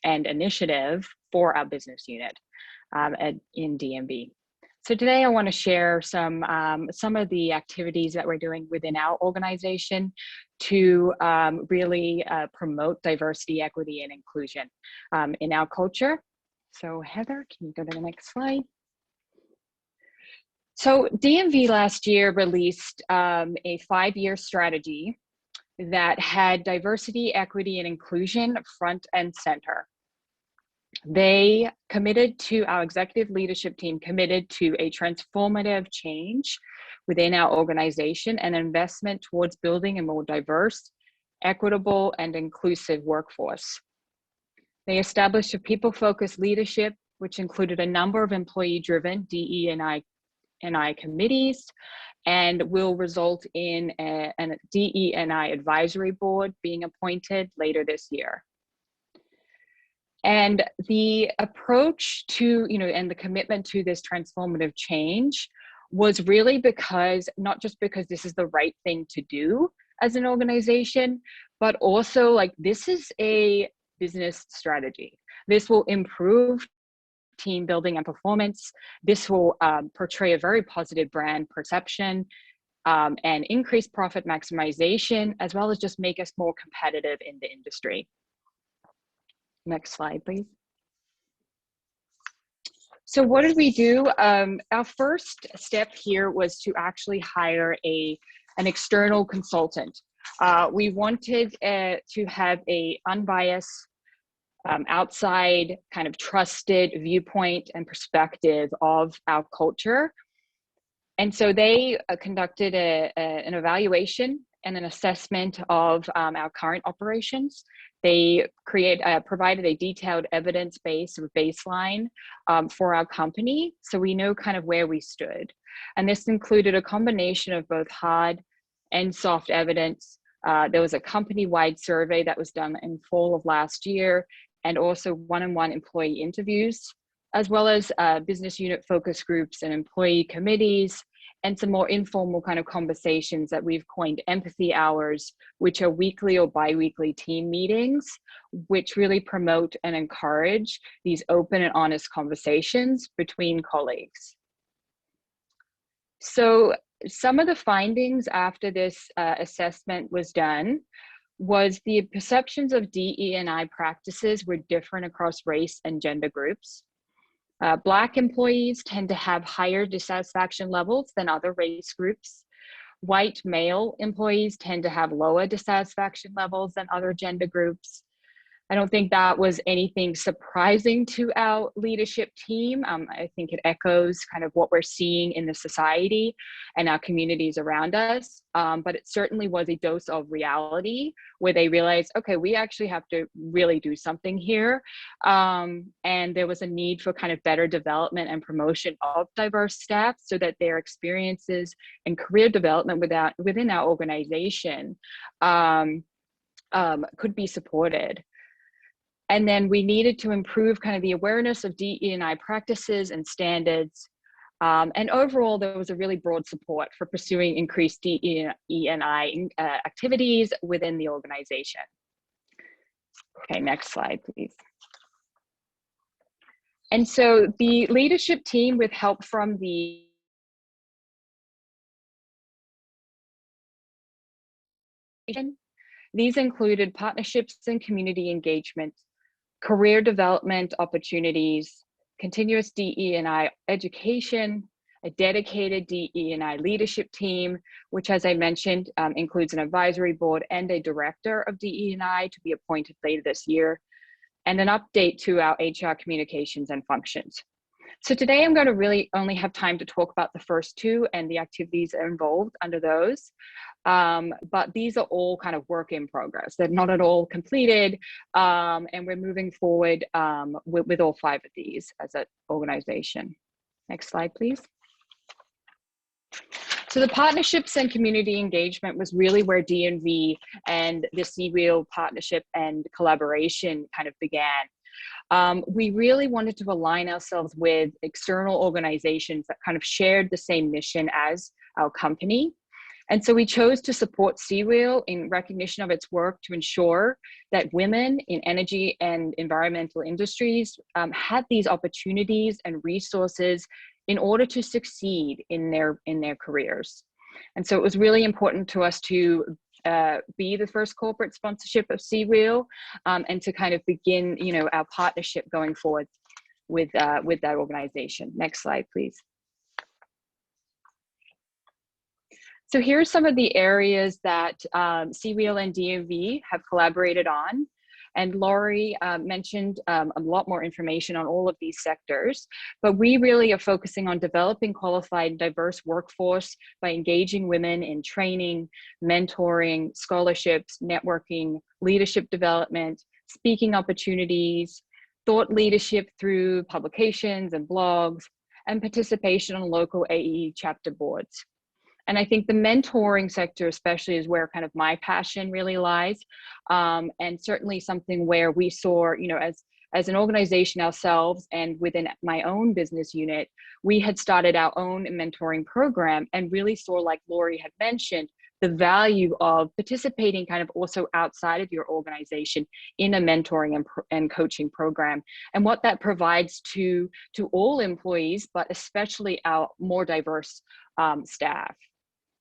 G: and Initiative for our business unit in DNV. So today I want to share some of the activities that we're doing within our organization to really promote diversity, equity, and inclusion in our culture. So Heather, can you go to the next slide? So DNV last year released a 5-year strategy that had diversity, equity, and inclusion front and center. They committed to, our executive leadership team committed to a transformative change within our organization and investment towards building a more diverse, equitable, and inclusive workforce. They established a people-focused leadership, which included a number of employee-driven DE&I committees, and will result in a DE&I advisory board being appointed later this year. And the approach to, and the commitment to this transformative change was really because, not just because this is the right thing to do as an organization, but also this is a business strategy. This will improve team building and performance. This will portray a very positive brand perception and increase profit maximization, as well as just make us more competitive in the industry. Next slide, please. So what did we do? Our first step here was to actually hire an external consultant. We wanted to have an unbiased, outside kind of trusted viewpoint and perspective of our culture. And so they conducted an evaluation and an assessment of our current operations. They provided a detailed evidence base or baseline for our company, so we know kind of where we stood. And this included a combination of both hard and soft evidence. There was a company-wide survey that was done in fall of last year, and also one-on-one employee interviews, as well as business unit focus groups and employee committees, and some more informal kind of conversations that we've coined empathy hours, which are weekly or bi-weekly team meetings, which really promote and encourage these open and honest conversations between colleagues. So some of the findings after this assessment was done was the perceptions of DE&I practices were different across race and gender groups. Black employees tend to have higher dissatisfaction levels than other race groups. White male employees tend to have lower dissatisfaction levels than other gender groups. I don't think that was anything surprising to our leadership team. I think it echoes kind of what we're seeing in the society and our communities around us. But it certainly was a dose of reality where they realized, okay, we actually have to really do something here. And there was a need for kind of better development and promotion of diverse staff so that their experiences and career development within our organization could be supported. And then we needed to improve kind of the awareness of DE&I practices and standards. And overall, there was a really broad support for pursuing increased DE&I activities within the organization. Okay, next slide, please. And so the leadership team, with help from the these included partnerships and community engagement, career development opportunities, continuous DE&I education, a dedicated DE&I leadership team, which, as I mentioned, includes an advisory board and a director of DE&I to be appointed later this year, and an update to our HR communications and functions. So today I'm going to really only have time to talk about the first two and the activities involved under those. But these are all kind of work in progress. They're not at all completed, and we're moving forward with all 5 of these as an organization. Next slide, please. So the partnerships and community engagement was really where DNV and the CWEEL partnership and collaboration kind of began. We really wanted to align ourselves with external organizations that kind of shared the same mission as our company. And so we chose to support CWEEL in recognition of its work to ensure that women in energy and environmental industries had these opportunities and resources in order to succeed in their careers. And so it was really important to us to be the first corporate sponsorship of CWEEL and to kind of begin, our partnership going forward with that organization. Next slide, please. So here are some of the areas that CWEEL and DNV have collaborated on. And Laurie mentioned a lot more information on all of these sectors, but we really are focusing on developing qualified, diverse workforce by engaging women in training, mentoring, scholarships, networking, leadership development, speaking opportunities, thought leadership through publications and blogs, and participation on local AEE chapter boards. And I think the mentoring sector especially is where kind of my passion really lies. And certainly something where we saw, as an organization ourselves and within my own business unit, we had started our own mentoring program and really saw, like Laurie had mentioned, the value of participating kind of also outside of your organization in a mentoring and coaching program, and what that provides to all employees, but especially our more diverse staff.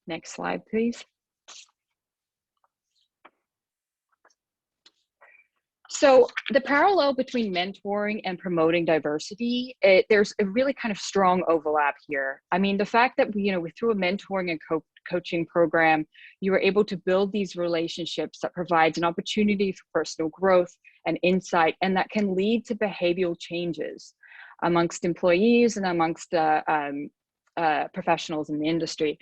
G: Next slide, please. So the parallel between mentoring and promoting diversity, there's a really kind of strong overlap here. I mean, the fact that we through a mentoring and coaching program, you are able to build these relationships that provides an opportunity for personal growth and insight, and that can lead to behavioral changes amongst employees and amongst professionals in the industry.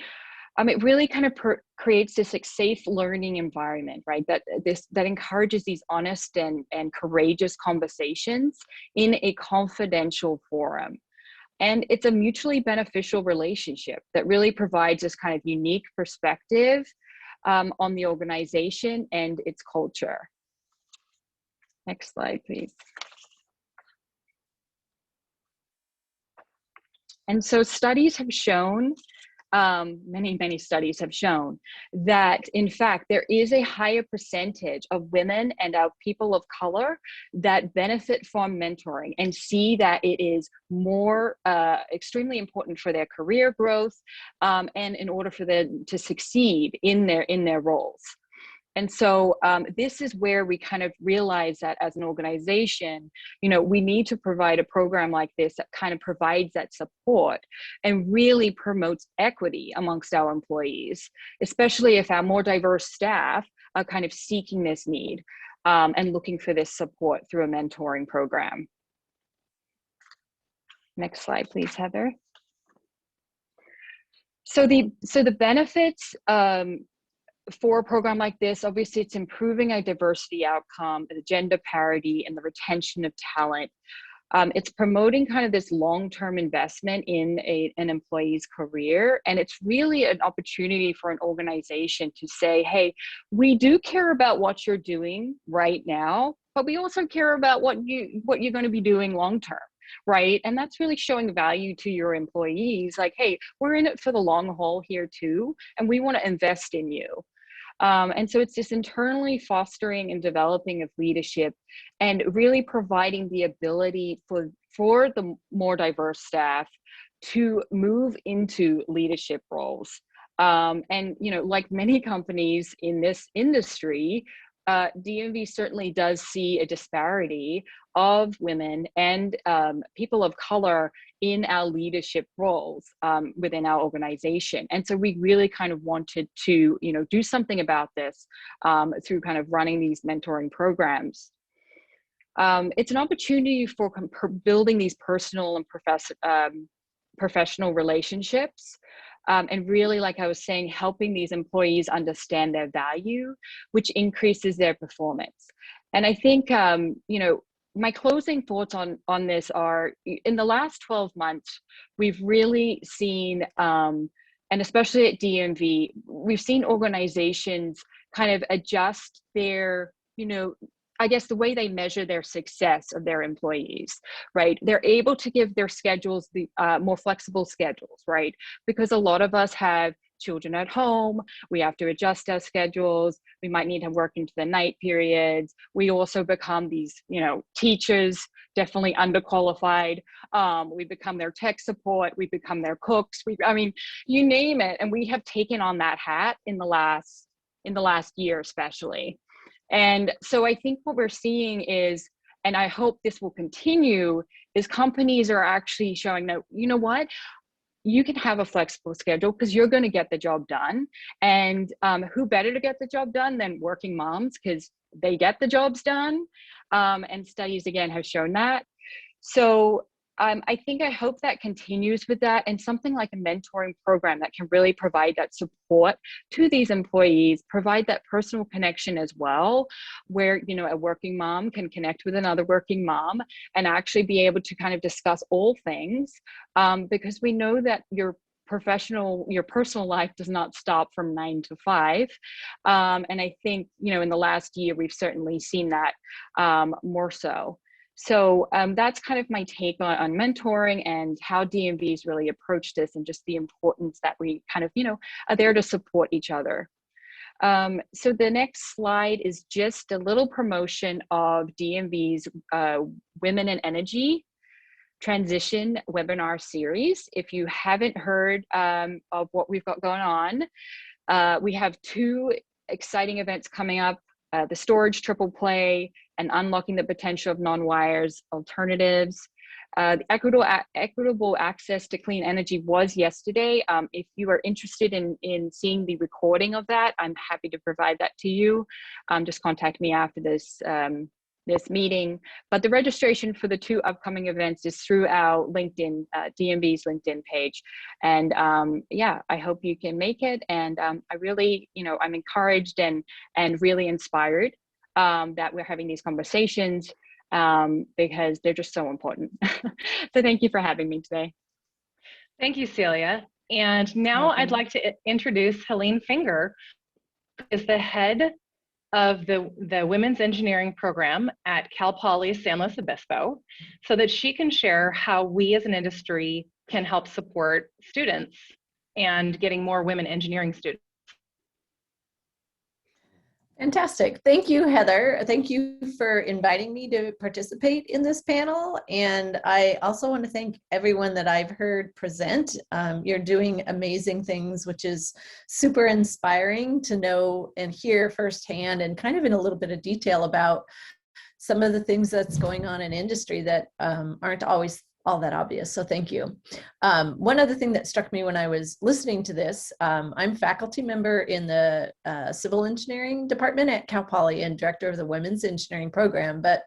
G: It really kind of creates this safe learning environment, right? That encourages these honest and courageous conversations in a confidential forum. And it's a mutually beneficial relationship that really provides this kind of unique perspective on the organization and its culture. Next slide, please. And so studies have shown, many studies have shown that, in fact, there is a higher percentage of women and of people of color that benefit from mentoring and see that it is more extremely important for their career growth and in order for them to succeed in their roles. And so this is where we kind of realize that as an organization, we need to provide a program like this that kind of provides that support and really promotes equity amongst our employees, especially if our more diverse staff are kind of seeking this need. and looking for this support through a mentoring program. Next slide, please, Heather. So the benefits for a program like this, obviously it's improving our diversity outcome, the gender parity, and the retention of talent. It's promoting kind of this long-term investment in an employee's career. And it's really an opportunity for an organization to say, hey, we do care about what you're doing right now, but we also care about what you're going to be doing long-term. Right. And that's really showing value to your employees. Like, hey, we're in it for the long haul here too, and we want to invest in you. And so it's this internally fostering and developing of leadership and really providing the ability for the more diverse staff to move into leadership roles. And, you know, like many companies in this industry, DMV certainly does see a disparity of women and people of color in our leadership roles within our organization. And so we really kind of wanted to, you know, do something about this through kind of running these mentoring programs. It's an opportunity for building these personal and professional relationships. And really, like I was saying, helping these employees understand their value, which increases their performance. And I think, you know, my closing thoughts on this are, in the last 12 months, we've really seen, and especially at DMV, we've seen organizations kind of adjust their, you know, I guess the way they measure their success of their employees, right? They're able to give their schedules the more flexible schedules, right? Because a lot of us have children at home, we have to adjust our schedules, we might need to work into the night periods. We also become these, you know, teachers, definitely underqualified. We become their tech support, we become their cooks, I mean, you name it. And we have taken on that hat in the last year, especially. And so I think what we're seeing is, and I hope this will continue, is companies are actually showing that, you know what, you can have a flexible schedule because you're going to get the job done. And who better to get the job done than working moms, because they get the jobs done. And studies, again, have shown that. So I hope that continues with that, and something like a mentoring program that can really provide that support to these employees, provide that personal connection as well, where, you know, a working mom can connect with another working mom and actually be able to kind of discuss all things, because we know that your personal life does not stop from 9 to 5. And I think, you know, in the last year, we've certainly seen that more so. So that's kind of my take on mentoring and how DMVs really approach this, and just the importance that we kind of, you know, are there to support each other. So the next slide is just a little promotion of DMV's Women in Energy Transition webinar series. If you haven't heard of what we've got going on, we have 2 exciting events coming up. The Storage Triple Play and Unlocking the Potential of Non-Wires Alternatives. The equitable access to clean energy was yesterday. If you are interested in seeing the recording of that, I'm happy to provide that to you. Just contact me after this meeting. But the registration for the 2 upcoming events is through our LinkedIn, DMV's LinkedIn page. And yeah, I hope you can make it. And I really, you know, I'm encouraged and really inspired that we're having these conversations because they're just so important. So thank you for having me today.
A: Thank you, Celia. And now I'd like to introduce Helene Finger, who is the head of the Women's Engineering Program at Cal Poly San Luis Obispo, so that she can share how we as an industry can help support students and getting more women engineering students.
H: Fantastic. Thank you, Heather. Thank you for inviting me to participate in this panel. And I also want to thank everyone that I've heard present. You're doing amazing things, which is super inspiring to know and hear firsthand, and kind of in a little bit of detail about some of the things that's going on in industry that aren't always all that obvious, so thank you. One other thing that struck me when I was listening to this, I'm faculty member in the civil engineering department at Cal Poly and director of the women's engineering program, but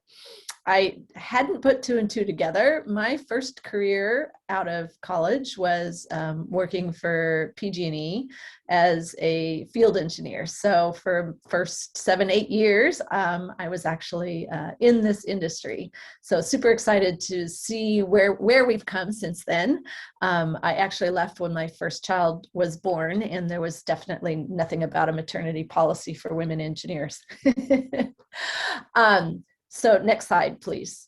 H: I hadn't put two and two together. My first career out of college was working for PG&E as a field engineer. So for first 7-8 years, I was actually in this industry. So super excited to see where we've come since then. I actually left when my first child was born, and there was definitely nothing about a maternity policy for women engineers. So next slide, please.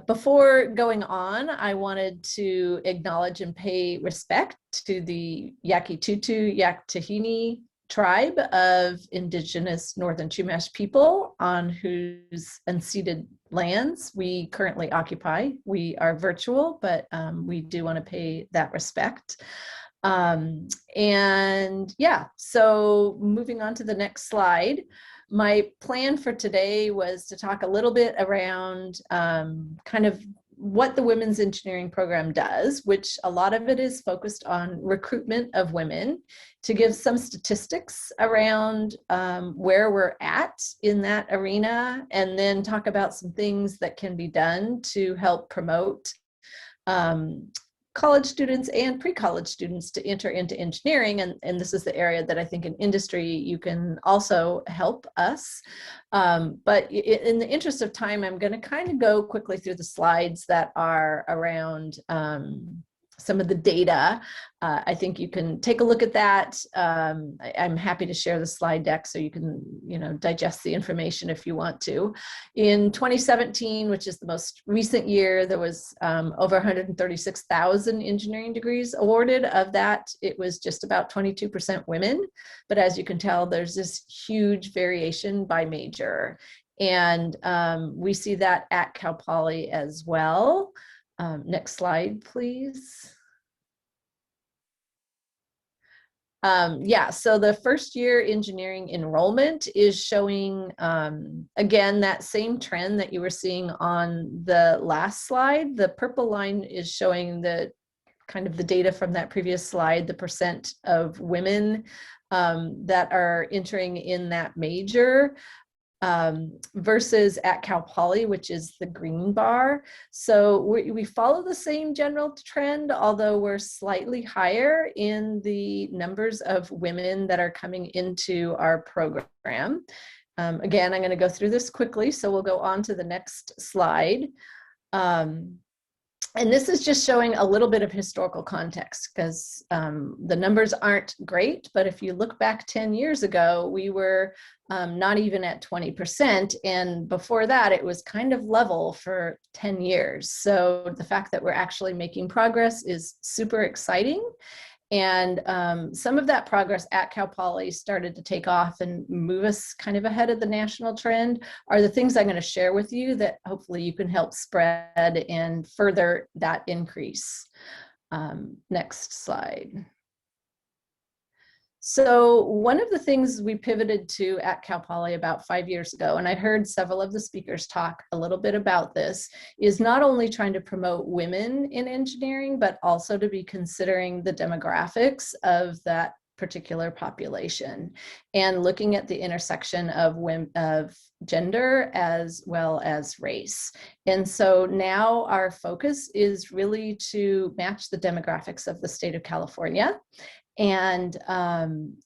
H: Before going on, I wanted to acknowledge and pay respect to the Yaqui Tutu Yak Tahini tribe of indigenous Northern Chumash people on whose unceded lands we currently occupy. We are virtual, but we do want to pay that respect. And yeah, so moving on to the next slide. My plan for today was to talk a little bit around kind of what the women's engineering program does, which a lot of it is focused on recruitment of women, to give some statistics around where we're at in that arena, and then talk about some things that can be done to help promote college students and pre-college students to enter into engineering. And this is the area that I think in industry you can also help us. But in the interest of time, I'm going to kind of go quickly through the slides that are around some of the data. I think you can take a look at that. I'm happy to share the slide deck so you can, digest the information if you want to. In 2017, which is the most recent year, there was over 136,000 engineering degrees awarded. Of that, it was just about 22% women. But as you can tell, there's this huge variation by major. And we see that at Cal Poly as well. Next slide, please. Yeah, so the first year engineering enrollment is showing, again, that same trend that you were seeing on the last slide. The purple line is showing the kind of the data from that previous slide, the percent of women that are entering in that major. Versus at Cal Poly, which is the green bar. So we follow the same general trend, although we're slightly higher in the numbers of women that are coming into our program. Again, I'm going to go through this quickly, so we'll go on to the next slide. And this is just showing a little bit of historical context, because the numbers aren't great, but if you look back 10 years ago, we were not even at 20%. And before that, it was kind of level for 10 years. So the fact that we're actually making progress is super exciting. And some of that progress at Cal Poly started to take off and move us kind of ahead of the national trend are the things I'm going to share with you that hopefully you can help spread and further that increase. Next slide. So one of the things we pivoted to at Cal Poly about 5 years ago, and I heard several of the speakers talk a little bit about this, is not only trying to promote women in engineering, but also to be considering the demographics of that particular population and looking at the intersection of women, of gender as well as race. And so now our focus is really to match the demographics of the state of California. And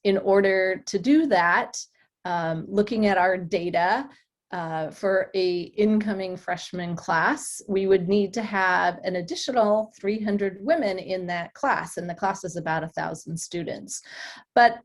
H: in order to do that, looking at our data for a incoming freshman class, we would need to have an additional 300 women in that class, and the class is about 1,000 students. But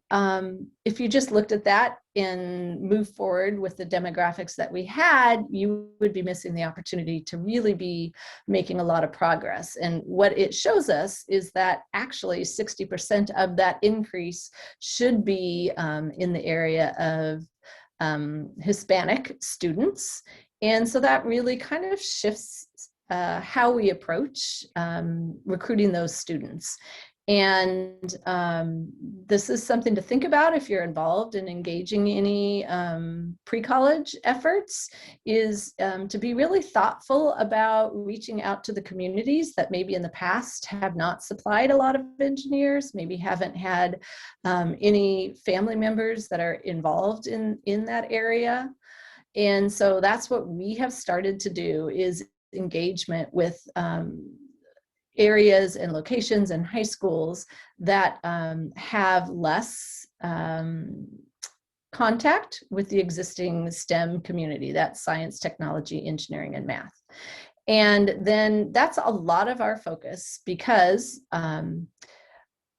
H: if you just looked at that and move forward with the demographics that we had, you would be missing the opportunity to really be making a lot of progress. And what it shows us is that actually 60% of that increase should be in the area of Hispanic students. And so that really kind of shifts how we approach recruiting those students. And this is something to think about if you're involved in engaging any pre-college efforts, is to be really thoughtful about reaching out to the communities that maybe in the past have not supplied a lot of engineers, maybe haven't had any family members that are involved in that area. And so that's what we have started to do, is engagement with areas and locations and high schools that have less contact with the existing STEM community. That's science, technology, engineering, and math. And then that's a lot of our focus, because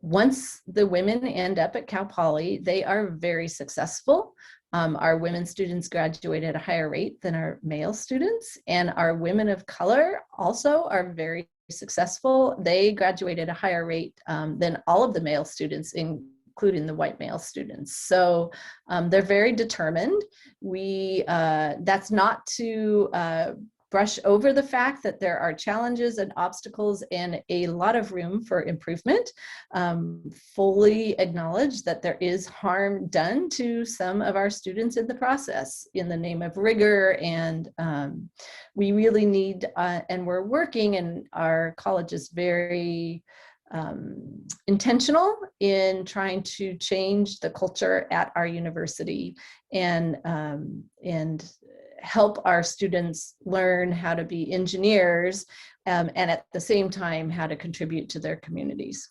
H: once the women end up at Cal Poly, they are very successful. Our women students graduate at a higher rate than our male students, and our women of color also are very successful. They graduate at a higher rate than all of the male students, including the white male students. So they're very determined. That's not to brush over the fact that there are challenges and obstacles and a lot of room for improvement. Fully acknowledge that there is harm done to some of our students in the process in the name of rigor, and we really need, and we're working, and our college is very intentional in trying to change the culture at our university and help our students learn how to be engineers, and at the same time how to contribute to their communities.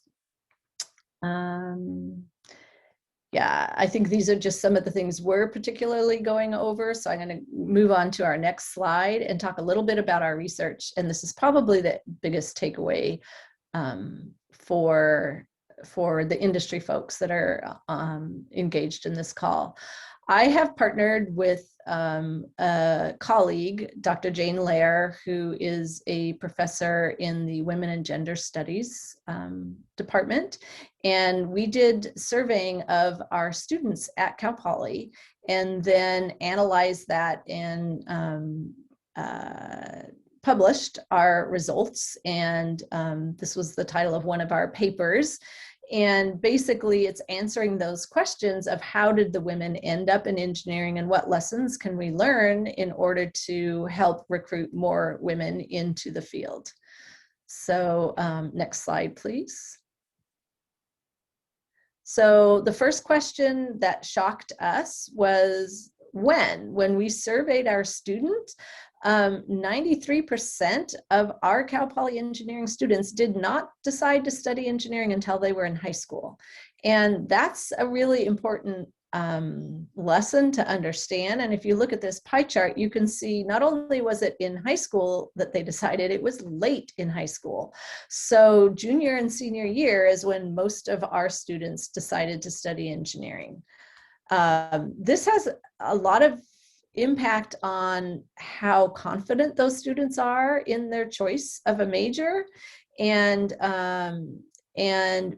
H: Yeah, I think these are just some of the things we're particularly going over. So I'm going to move on to our next slide and talk a little bit about our research. And this is probably the biggest takeaway for the industry folks that are engaged in this call. I have partnered with a colleague, Dr. Jane Lair, who is a professor in the Women and Gender Studies department. And we did surveying of our students at Cal Poly, and then analyzed that and published our results. And this was the title of one of our papers. And basically it's answering those questions of how did the women end up in engineering, and what lessons can we learn in order to help recruit more women into the field. So next slide, please. So the first question that shocked us was when we surveyed our students, 93% of our Cal Poly engineering students did not decide to study engineering until they were in high school. And that's a really important lesson to understand. And if you look at this pie chart, you can see not only was it in high school that they decided, it was late in high school. So junior and senior year is when most of our students decided to study engineering. This has a lot of impact on how confident those students are in their choice of a major, and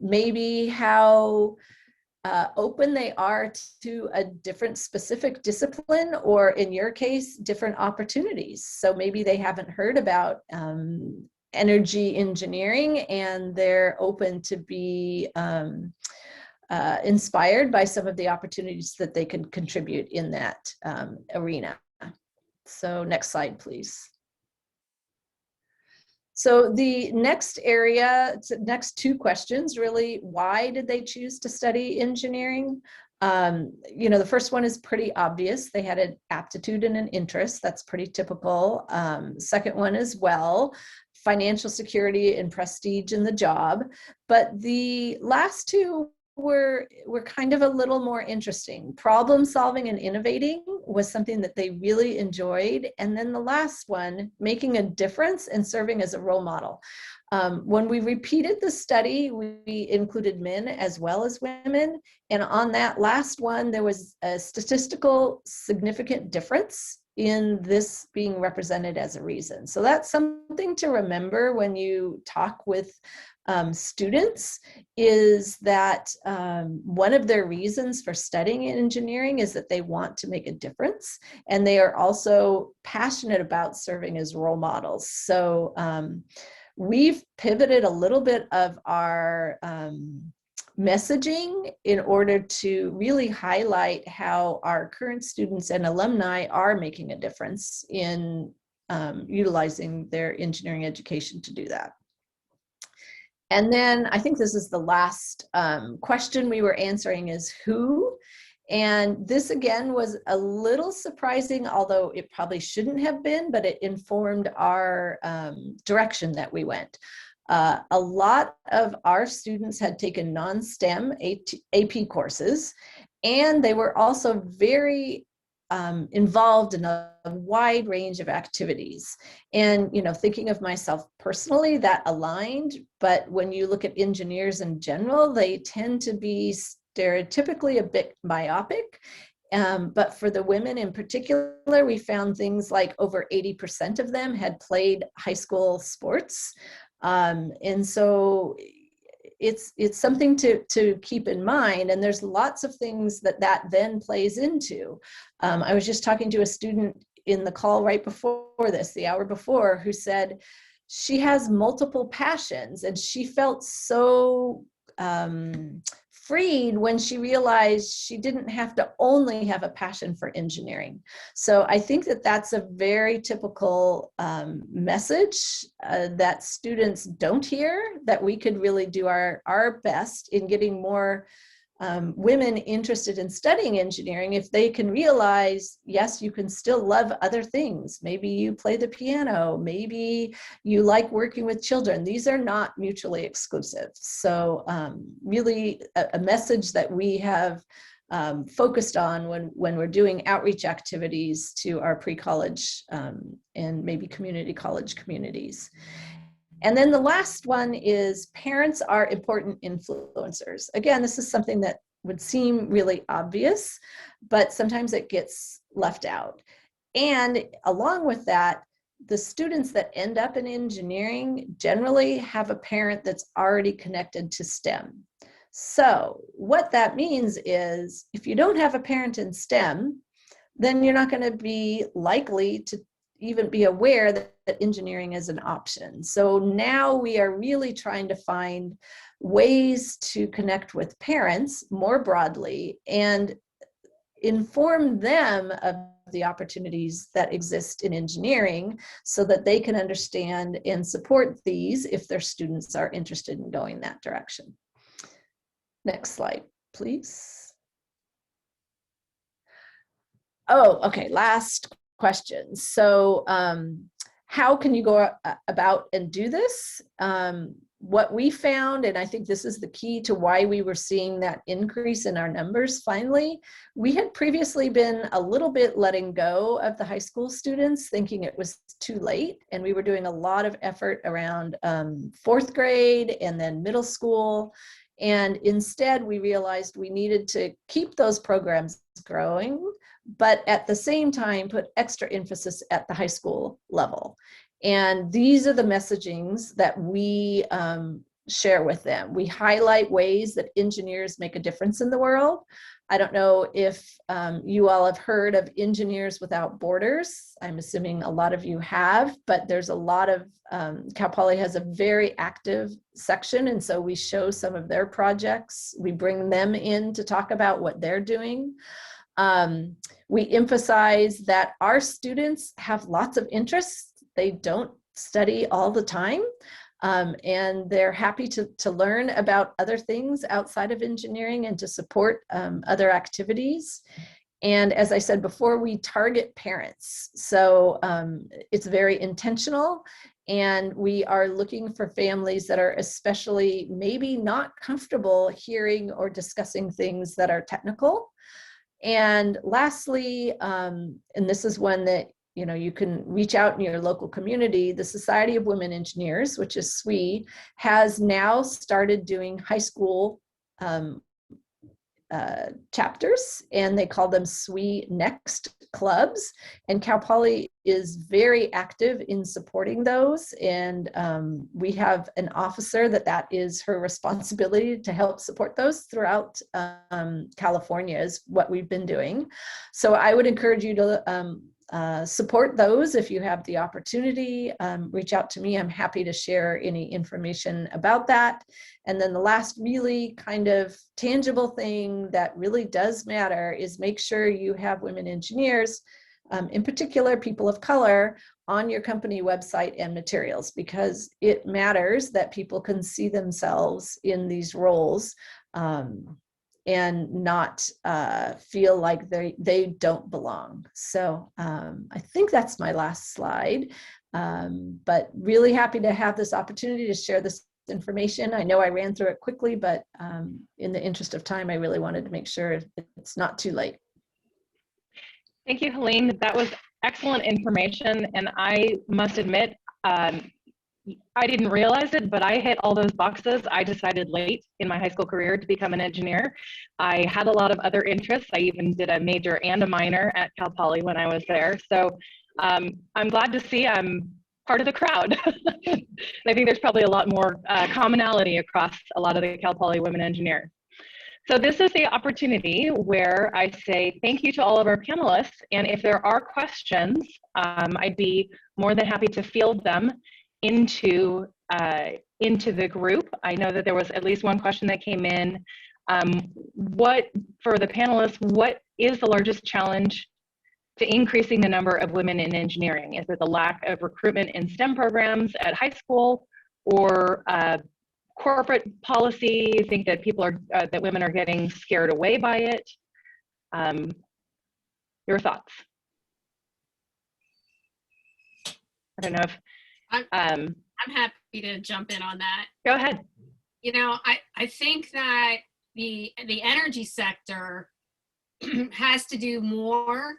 H: maybe how open they are to a different specific discipline, or in your case, different opportunities. So maybe they haven't heard about energy engineering, and they're open to be inspired by some of the opportunities that they can contribute in that arena. So next slide, please. So the next area, next two questions really, why did they choose to study engineering? You know, the first one is pretty obvious. They had an aptitude and an interest. That's pretty typical. Second one as well, financial security and prestige in the job. But the last two were kind of a little more interesting. Problem solving and innovating was something that they really enjoyed. And then the last one, making a difference and serving as a role model. When we repeated the study, we included men as well as women. And on that last one, there was a statistical significant difference in this being represented as a reason. So that's something to remember when you talk with students, is that one of their reasons for studying engineering is that they want to make a difference, and they are also passionate about serving as role models. So we've pivoted a little bit of our messaging in order to really highlight how our current students and alumni are making a difference in utilizing their engineering education to do that. And then I think this is the last question we were answering, is who? And this again was a little surprising, although it probably shouldn't have been, but it informed our direction that we went. A lot of our students had taken non-STEM AP courses, and they were also very involved in a wide range of activities. And, you know, thinking of myself personally, that aligned, but when you look at engineers in general, they tend to be stereotypically a bit myopic. But for the women in particular, we found things like over 80% of them had played high school sports. And so it's something to keep in mind, and there's lots of things that then plays into. I was just talking to a student in the call right before this, the hour before, who said she has multiple passions, and she felt so freed when she realized she didn't have to only have a passion for engineering. So I think that that's a very typical message that students don't hear, that we could really do our best in getting more women interested in studying engineering if they can realize, yes, you can still love other things. Maybe you play the piano, maybe you like working with children. These are not mutually exclusive. So really a message that we have focused on when we're doing outreach activities to our pre-college and maybe community college communities. And then the last one is parents are important influencers. Again, this is something that would seem really obvious, but sometimes it gets left out. And along with that, the students that end up in engineering generally have a parent that's already connected to STEM. So what that means is if you don't have a parent in STEM, then you're not going to be likely to even be aware that engineering is an option. So now we are really trying to find ways to connect with parents more broadly and inform them of the opportunities that exist in engineering so that they can understand and support these if their students are interested in going that direction. Next slide, please. Oh, okay, last question. So how can you go about and do this? What we found, and I think this is the key to why we were seeing that increase in our numbers finally, we had previously been a little bit letting go of the high school students, thinking it was too late, and we were doing a lot of effort around fourth grade and then middle school. And instead, we realized we needed to keep those programs growing, but at the same time, put extra emphasis at the high school level. And these are the messagings that we share with them. We highlight ways that engineers make a difference in the world. I don't know if you all have heard of Engineers Without Borders. I'm assuming a lot of you have, but there's a lot of, Cal Poly has a very active section, and so we show some of their projects. We bring them in to talk about what they're doing. We emphasize that our students have lots of interests. They don't study all the time. And they're happy to learn about other things outside of engineering and to support other activities. And as I said before, we target parents. So it's very intentional, and we are looking for families that are especially maybe not comfortable hearing or discussing things that are technical. And lastly, and this is one that you can reach out in your local community, the Society of Women Engineers, which is SWE, has now started doing high school chapters, and they call them SWE Next clubs. And Cal Poly is very active in supporting those. And we have an officer that is her responsibility to help support those throughout California is what we've been doing. So I would encourage you to support those if you have the opportunity. Reach out to me. I'm happy to share any information about that. And then the last really kind of tangible thing that really does matter is make sure you have women engineers, in particular people of color, on your company website and materials, because it matters that people can see themselves in these roles and not feel like they don't belong. So I think that's my last slide, but really happy to have this opportunity to share this information. I know I ran through it quickly, but in the interest of time, I really wanted to make sure it's not too late.
A: Thank you, Helene. That was excellent information, and I must admit, I didn't realize it, but I hit all those boxes. I decided late in my high school career to become an engineer. I had a lot of other interests. I even did a major and a minor at Cal Poly when I was there. So I'm glad to see I'm part of the crowd. I think there's probably a lot more commonality across a lot of the Cal Poly women engineers. So this is the opportunity where I say thank you to all of our panelists. And if there are questions, I'd be more than happy to field them into the group. I know that there was at least one question that came in. For the panelists, what is the largest challenge to increasing the number of women in engineering? Is it the lack of recruitment in STEM programs at high school, or corporate policy? You think that people are that women are getting scared away by it? Your thoughts? I don't know if
B: I'm happy to jump in on that.
A: Go ahead.
B: You know, I think that the energy sector has to do more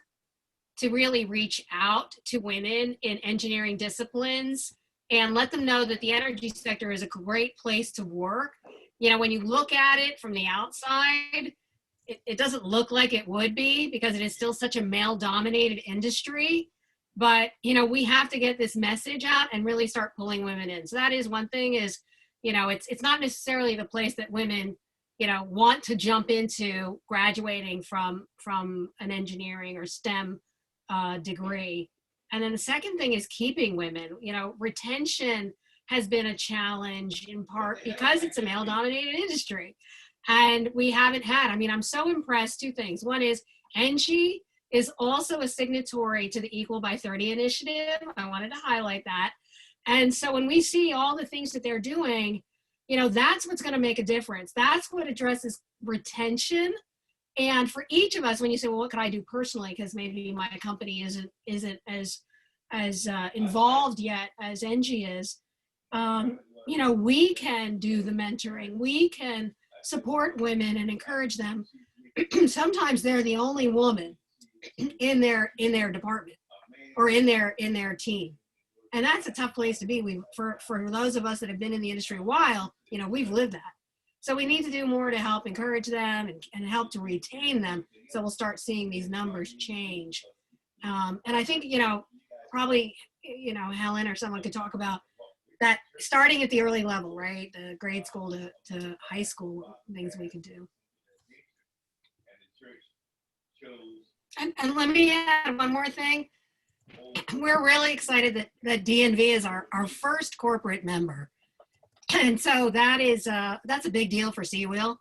B: to really reach out to women in engineering disciplines and let them know that the energy sector is a great place to work. You know, when you look at it from the outside, it doesn't look like it would be, because it is still such a male-dominated industry. But, you know, we have to get this message out and really start pulling women in. So that is one thing, is, you know, it's not necessarily the place that women, you know, want to jump into graduating from an engineering or STEM degree. And then the second thing is keeping women. You know, retention has been a challenge in part because it's a male-dominated industry. And we haven't had, I mean, I'm so impressed. Two things. One is ENGIE is also a signatory to the Equal by 30 initiative. I wanted to highlight that. And so when we see all the things that they're doing, you know, that's what's going to make a difference. That's what addresses retention. And for each of us, when you say, well, what can I do personally? Because maybe my company isn't as involved yet as ENGIE is. You know, we can do the mentoring. We can support women and encourage them. Sometimes they're the only woman in their department or in their team, and that's a tough place to be. For those of us that have been in the industry a while, you know, we've lived that. So we need to do more to help encourage them and help to retain them. So we'll start seeing these numbers change. And I think, you know, probably, you know, Helen or someone could talk about that starting at the early level, right? The grade school to high school, things we can do. And let me add one more thing. We're really excited that DNV is our first corporate member. And so that's a big deal for CWEEL.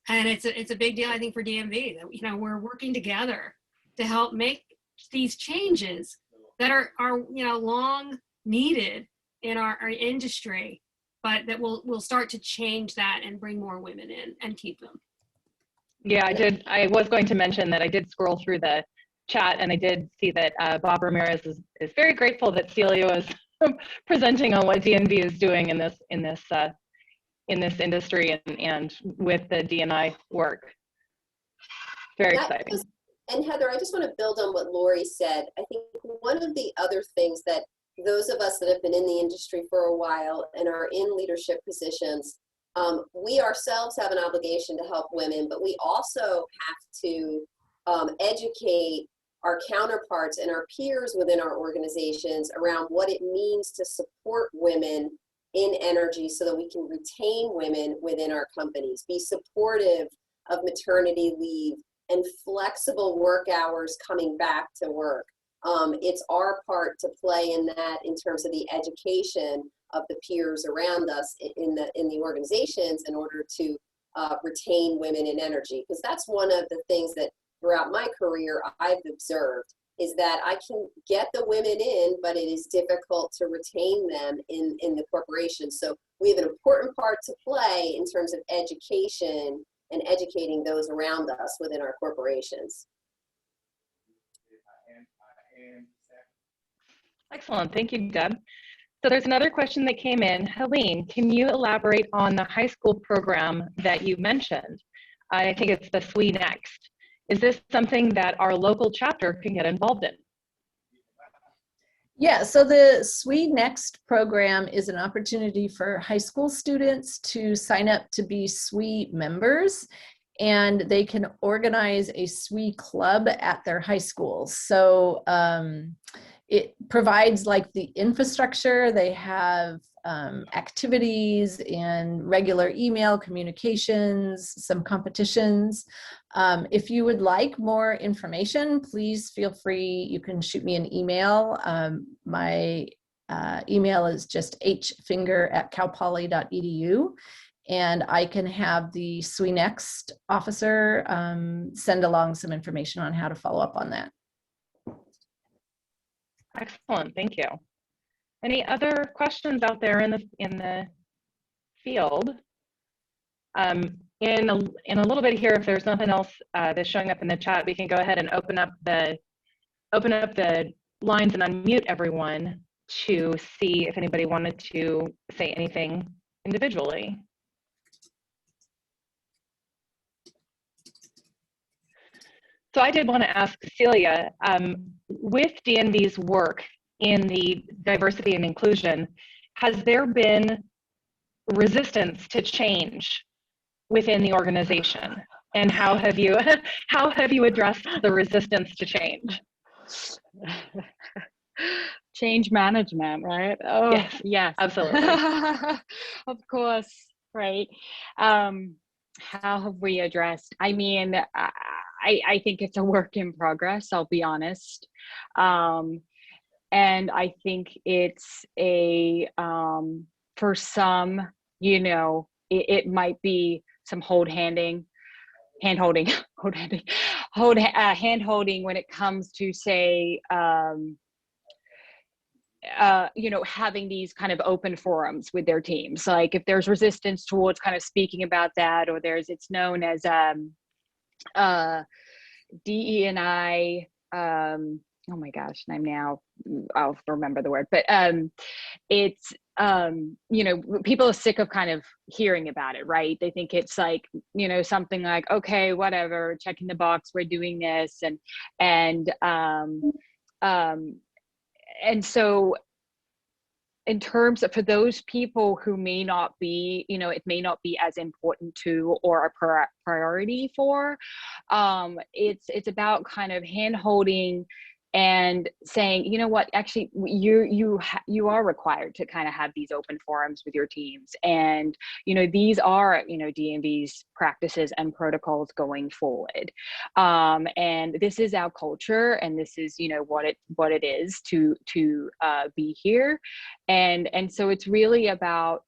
B: And it's a big deal, I think, for DNV, that, you know, we're working together to help make these changes that are you know, long needed in our industry, but that we'll start to change that and bring more women in and keep them.
A: Yeah, I was going to mention that I did scroll through the chat, and I did see that Bob Ramirez is very grateful that Celia is presenting on what DNV is doing in this industry and with the D&I work. Very exciting.
C: And Heather, I just want to build on what Laurie said. I think one of the other things that those of us that have been in the industry for a while and are in leadership positions, we ourselves have an obligation to help women, but we also have to educate our counterparts and our peers within our organizations around what it means to support women in energy so that we can retain women within our companies, be supportive of maternity leave and flexible work hours coming back to work. It's our part to play in that in terms of the education of the peers around us in the organizations in order to retain women in energy. Because that's one of the things that throughout my career I've observed is that I can get the women in, but it is difficult to retain them in the corporation. So we have an important part to play in terms of education and educating those around us within our corporations.
A: Excellent, thank you, Deb. So there's another question that came in. Helene, can you elaborate on the high school program that you mentioned? I think it's the CWEEL Next. Is this something that our local chapter can get involved in?
H: Yeah, so the CWEEL Next program is an opportunity for high school students to sign up to be CWEEL members, and they can organize a CWEEL club at their high schools. So it provides like the infrastructure. They have activities and regular email communications, some competitions. If you would like more information, please feel free. You can shoot me an email. My email is just hfinger@calpoly.edu. And I can have the CWEEL Next officer send along some information on how to follow up on that.
A: Excellent, thank you. Any other questions out there in the field? In a little bit here, if there's nothing else that's showing up in the chat, we can go ahead and open up the lines and unmute everyone to see if anybody wanted to say anything individually. So I did want to ask Celia, with DNV's work in the diversity and inclusion, has there been resistance to change within the organization? And how have you addressed the resistance to change?
G: Change management, right? Oh,
A: yes,
G: yes.
A: Absolutely.
G: Of course, right. How have we addressed? I mean, I think it's a work in progress, I'll be honest. And I think it's for some, you know, it might be some hand-holding when it comes to, say, you know, having these kind of open forums with their teams. Like if there's resistance towards kind of speaking about that, or it's known as DE&I, oh my gosh, I'll remember the word, but it's, you know, people are sick of kind of hearing about it, right? They think it's like, you know, something like, okay, whatever, checking the box, we're doing this. And so in terms of, for those people who may not be, you know, it may not be as important to or a priority for, it's about kind of hand-holding and saying, you know what, actually you are required to kind of have these open forums with your teams, and you know these are, you know, DNV's practices and protocols going forward, and this is our culture, and this is, you know, what it is to be here, and so it's really about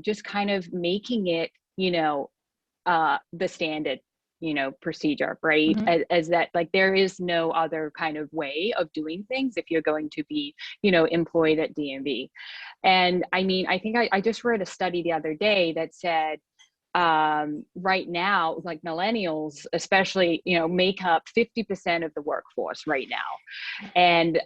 G: just kind of making it, you know, the standard, you know, procedure, right?
A: Mm-hmm.
G: as that, like, there is no other kind of way of doing things if you're going to be, you know, employed at DNV. And I mean, I think I just read a study the other day that said right now, like millennials especially, you know, make up 50% of the workforce right now. And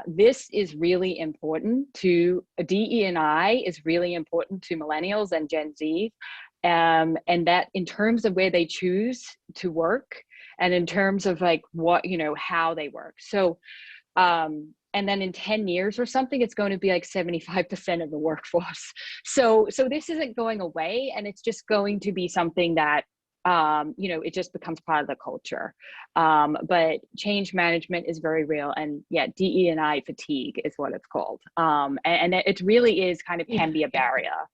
G: this is really important to DE&I, is really important to millennials and Gen Z. And that in terms of where they choose to work, and in terms of like what, you know, how they work. So, and then in 10 years or something, it's going to be like 75% of the workforce. So this isn't going away, and it's just going to be something that, you know, it just becomes part of the culture. But change management is very real, and yeah, DE&I fatigue is what it's called. And it really is kind of can be a barrier.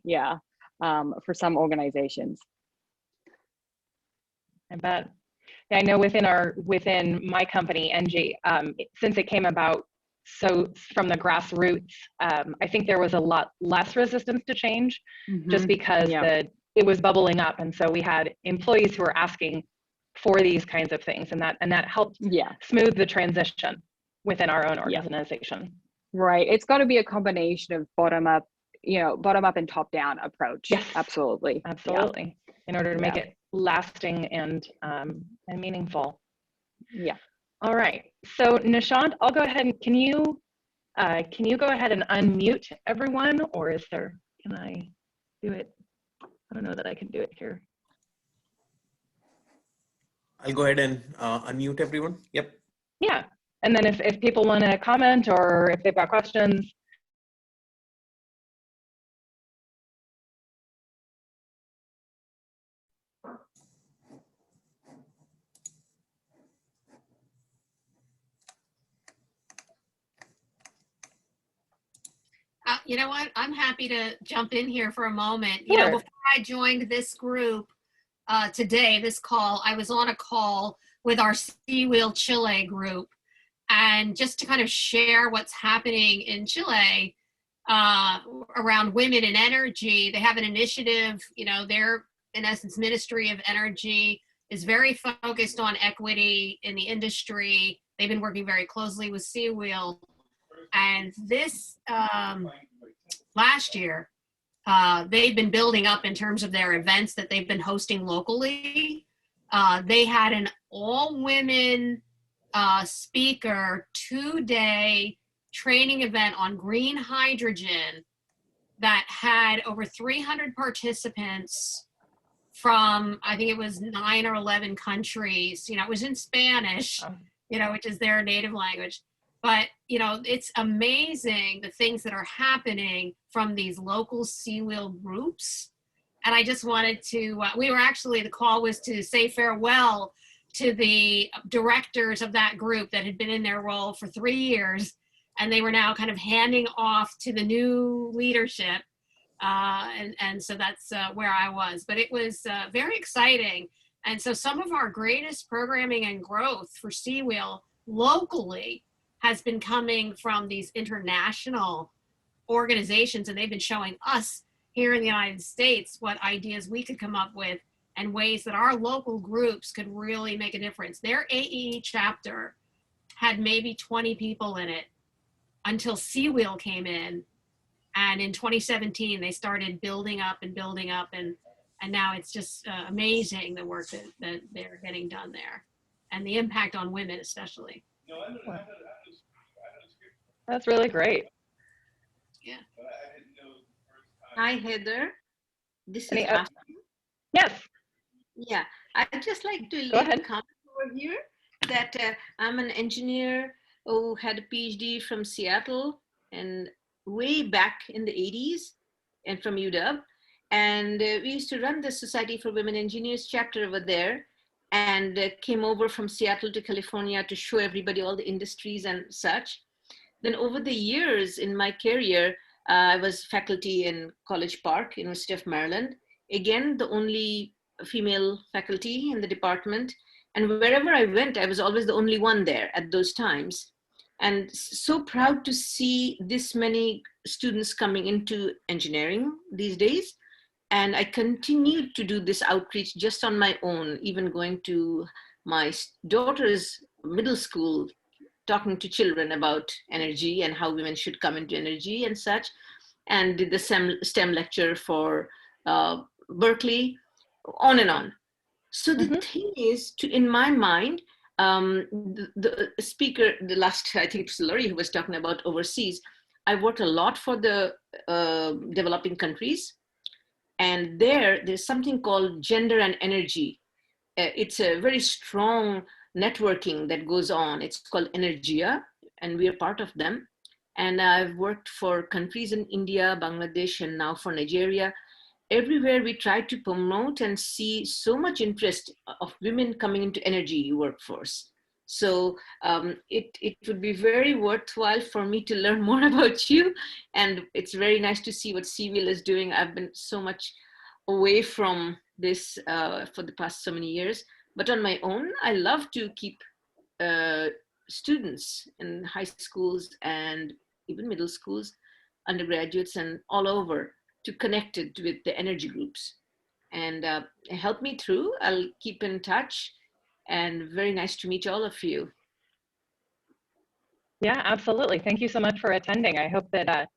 G: Yeah, for some organizations.
A: I bet. I know within my company, ENGIE, since it came about so from the grassroots, I think there was a lot less resistance to change, just because it was bubbling up, and so we had employees who were asking for these kinds of things, and that helped smooth the transition within our own organization.
G: Right. It's got to be a combination of bottom up and top down approach.
A: Yes,
G: absolutely.
A: Absolutely. In order to make it lasting and meaningful.
G: Yeah.
A: All right. So Nishant, I'll go ahead and can you go ahead and unmute everyone, or can I do it? I don't know that I can do it here.
I: I'll go ahead and unmute everyone. Yep.
A: Yeah. And then if people want to comment or if they've got questions.
B: You know what? I'm happy to jump in here for a moment.
A: Sure.
B: You know, before I joined this group today, this call, I was on a call with our CWEEL Chile group. And just to kind of share what's happening in Chile around women in energy, they have an initiative, you know, their, in essence, Ministry of Energy is very focused on equity in the industry. They've been working very closely with CWEEL. And this last year, they've been building up in terms of their events that they've been hosting locally. They had an all-women speaker 2-day training event on green hydrogen that had over 300 participants from, I think it was 9 or 11 countries. You know, it was in Spanish, you know, which is their native language. But, you know, it's amazing the things that are happening from these local CWEEL groups. And I just wanted to, the call was to say farewell to the directors of that group that had been in their role for 3 years. And they were now kind of handing off to the new leadership. And so that's where I was. But it was very exciting. And so some of our greatest programming and growth for CWEEL locally has been coming from these international organizations, and they've been showing us here in the United States what ideas we could come up with and ways that our local groups could really make a difference. Their AEE chapter had maybe 20 people in it until CWEEL came in, and in 2017 they started building up, and now it's just amazing the work that they're getting done there, and the impact on women especially.
A: That's really great.
B: Yeah.
J: Hi, Heather. This is
A: Any,
J: Ashley.
A: Yes.
J: Yeah, I'd just like to
A: Go
J: leave
A: ahead.
J: a comment over here that I'm an engineer who had a PhD from Seattle and way back in the 80s and from UW. And we used to run the Society for Women Engineers chapter over there, and came over from Seattle to California to show everybody all the industries and such. Then over the years in my career, I was faculty in College Park, University of Maryland. Again, the only female faculty in the department. And wherever I went, I was always the only one there at those times. And so proud to see this many students coming into engineering these days. And I continued to do this outreach just on my own, even going to my daughter's middle school, talking to children about energy and how women should come into energy and such, and did the STEM lecture for Berkeley, on and on. So the thing is, in my mind, the speaker, the last, I think it was Laurie who was talking about overseas, I worked a lot for the developing countries. And there's something called gender and energy. It's a very strong networking that goes on. It's called Energia, and we are part of them. And I've worked for countries in India, Bangladesh, and now for Nigeria. Everywhere we try to promote and see so much interest of women coming into energy workforce. So it would be very worthwhile for me to learn more about you. And it's very nice to see what CWEEL is doing. I've been so much away from this for the past so many years, But on my own, I love to keep students in high schools and even middle schools, undergraduates, and all over to connect it with the energy groups. And help me through. I'll keep in touch. And very nice to meet all of you.
A: Yeah, absolutely. Thank you so much for attending. I hope that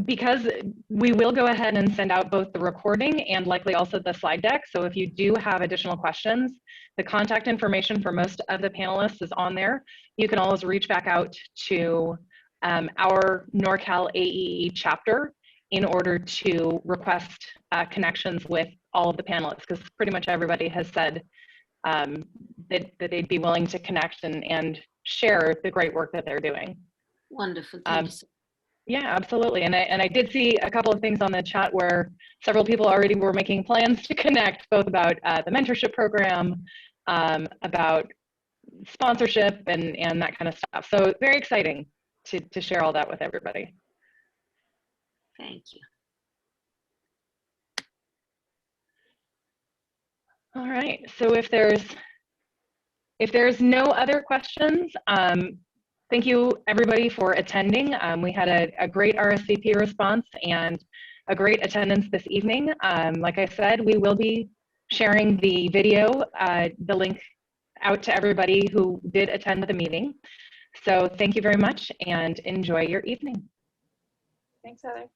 A: because we will go ahead and send out both the recording and likely also the slide deck. So if you do have additional questions, the contact information for most of the panelists is on there. You can always reach back out to our NorCal AEE chapter in order to request connections with all of the panelists, because pretty much everybody has said that they'd be willing to connect and share the great work that they're doing.
J: Wonderful. Thank you so much.
A: Yeah, absolutely. And I did see a couple of things on the chat where several people already were making plans to connect, both about the mentorship program, about sponsorship and that kind of stuff. So very exciting to share all that with everybody.
J: Thank you.
A: All right. So if there's no other questions, thank you everybody for attending. We had a great RSVP response and a great attendance this evening. Like I said, we will be sharing the video, the link out to everybody who did attend the meeting. So thank you very much and enjoy your evening.
E: Thanks, Heather.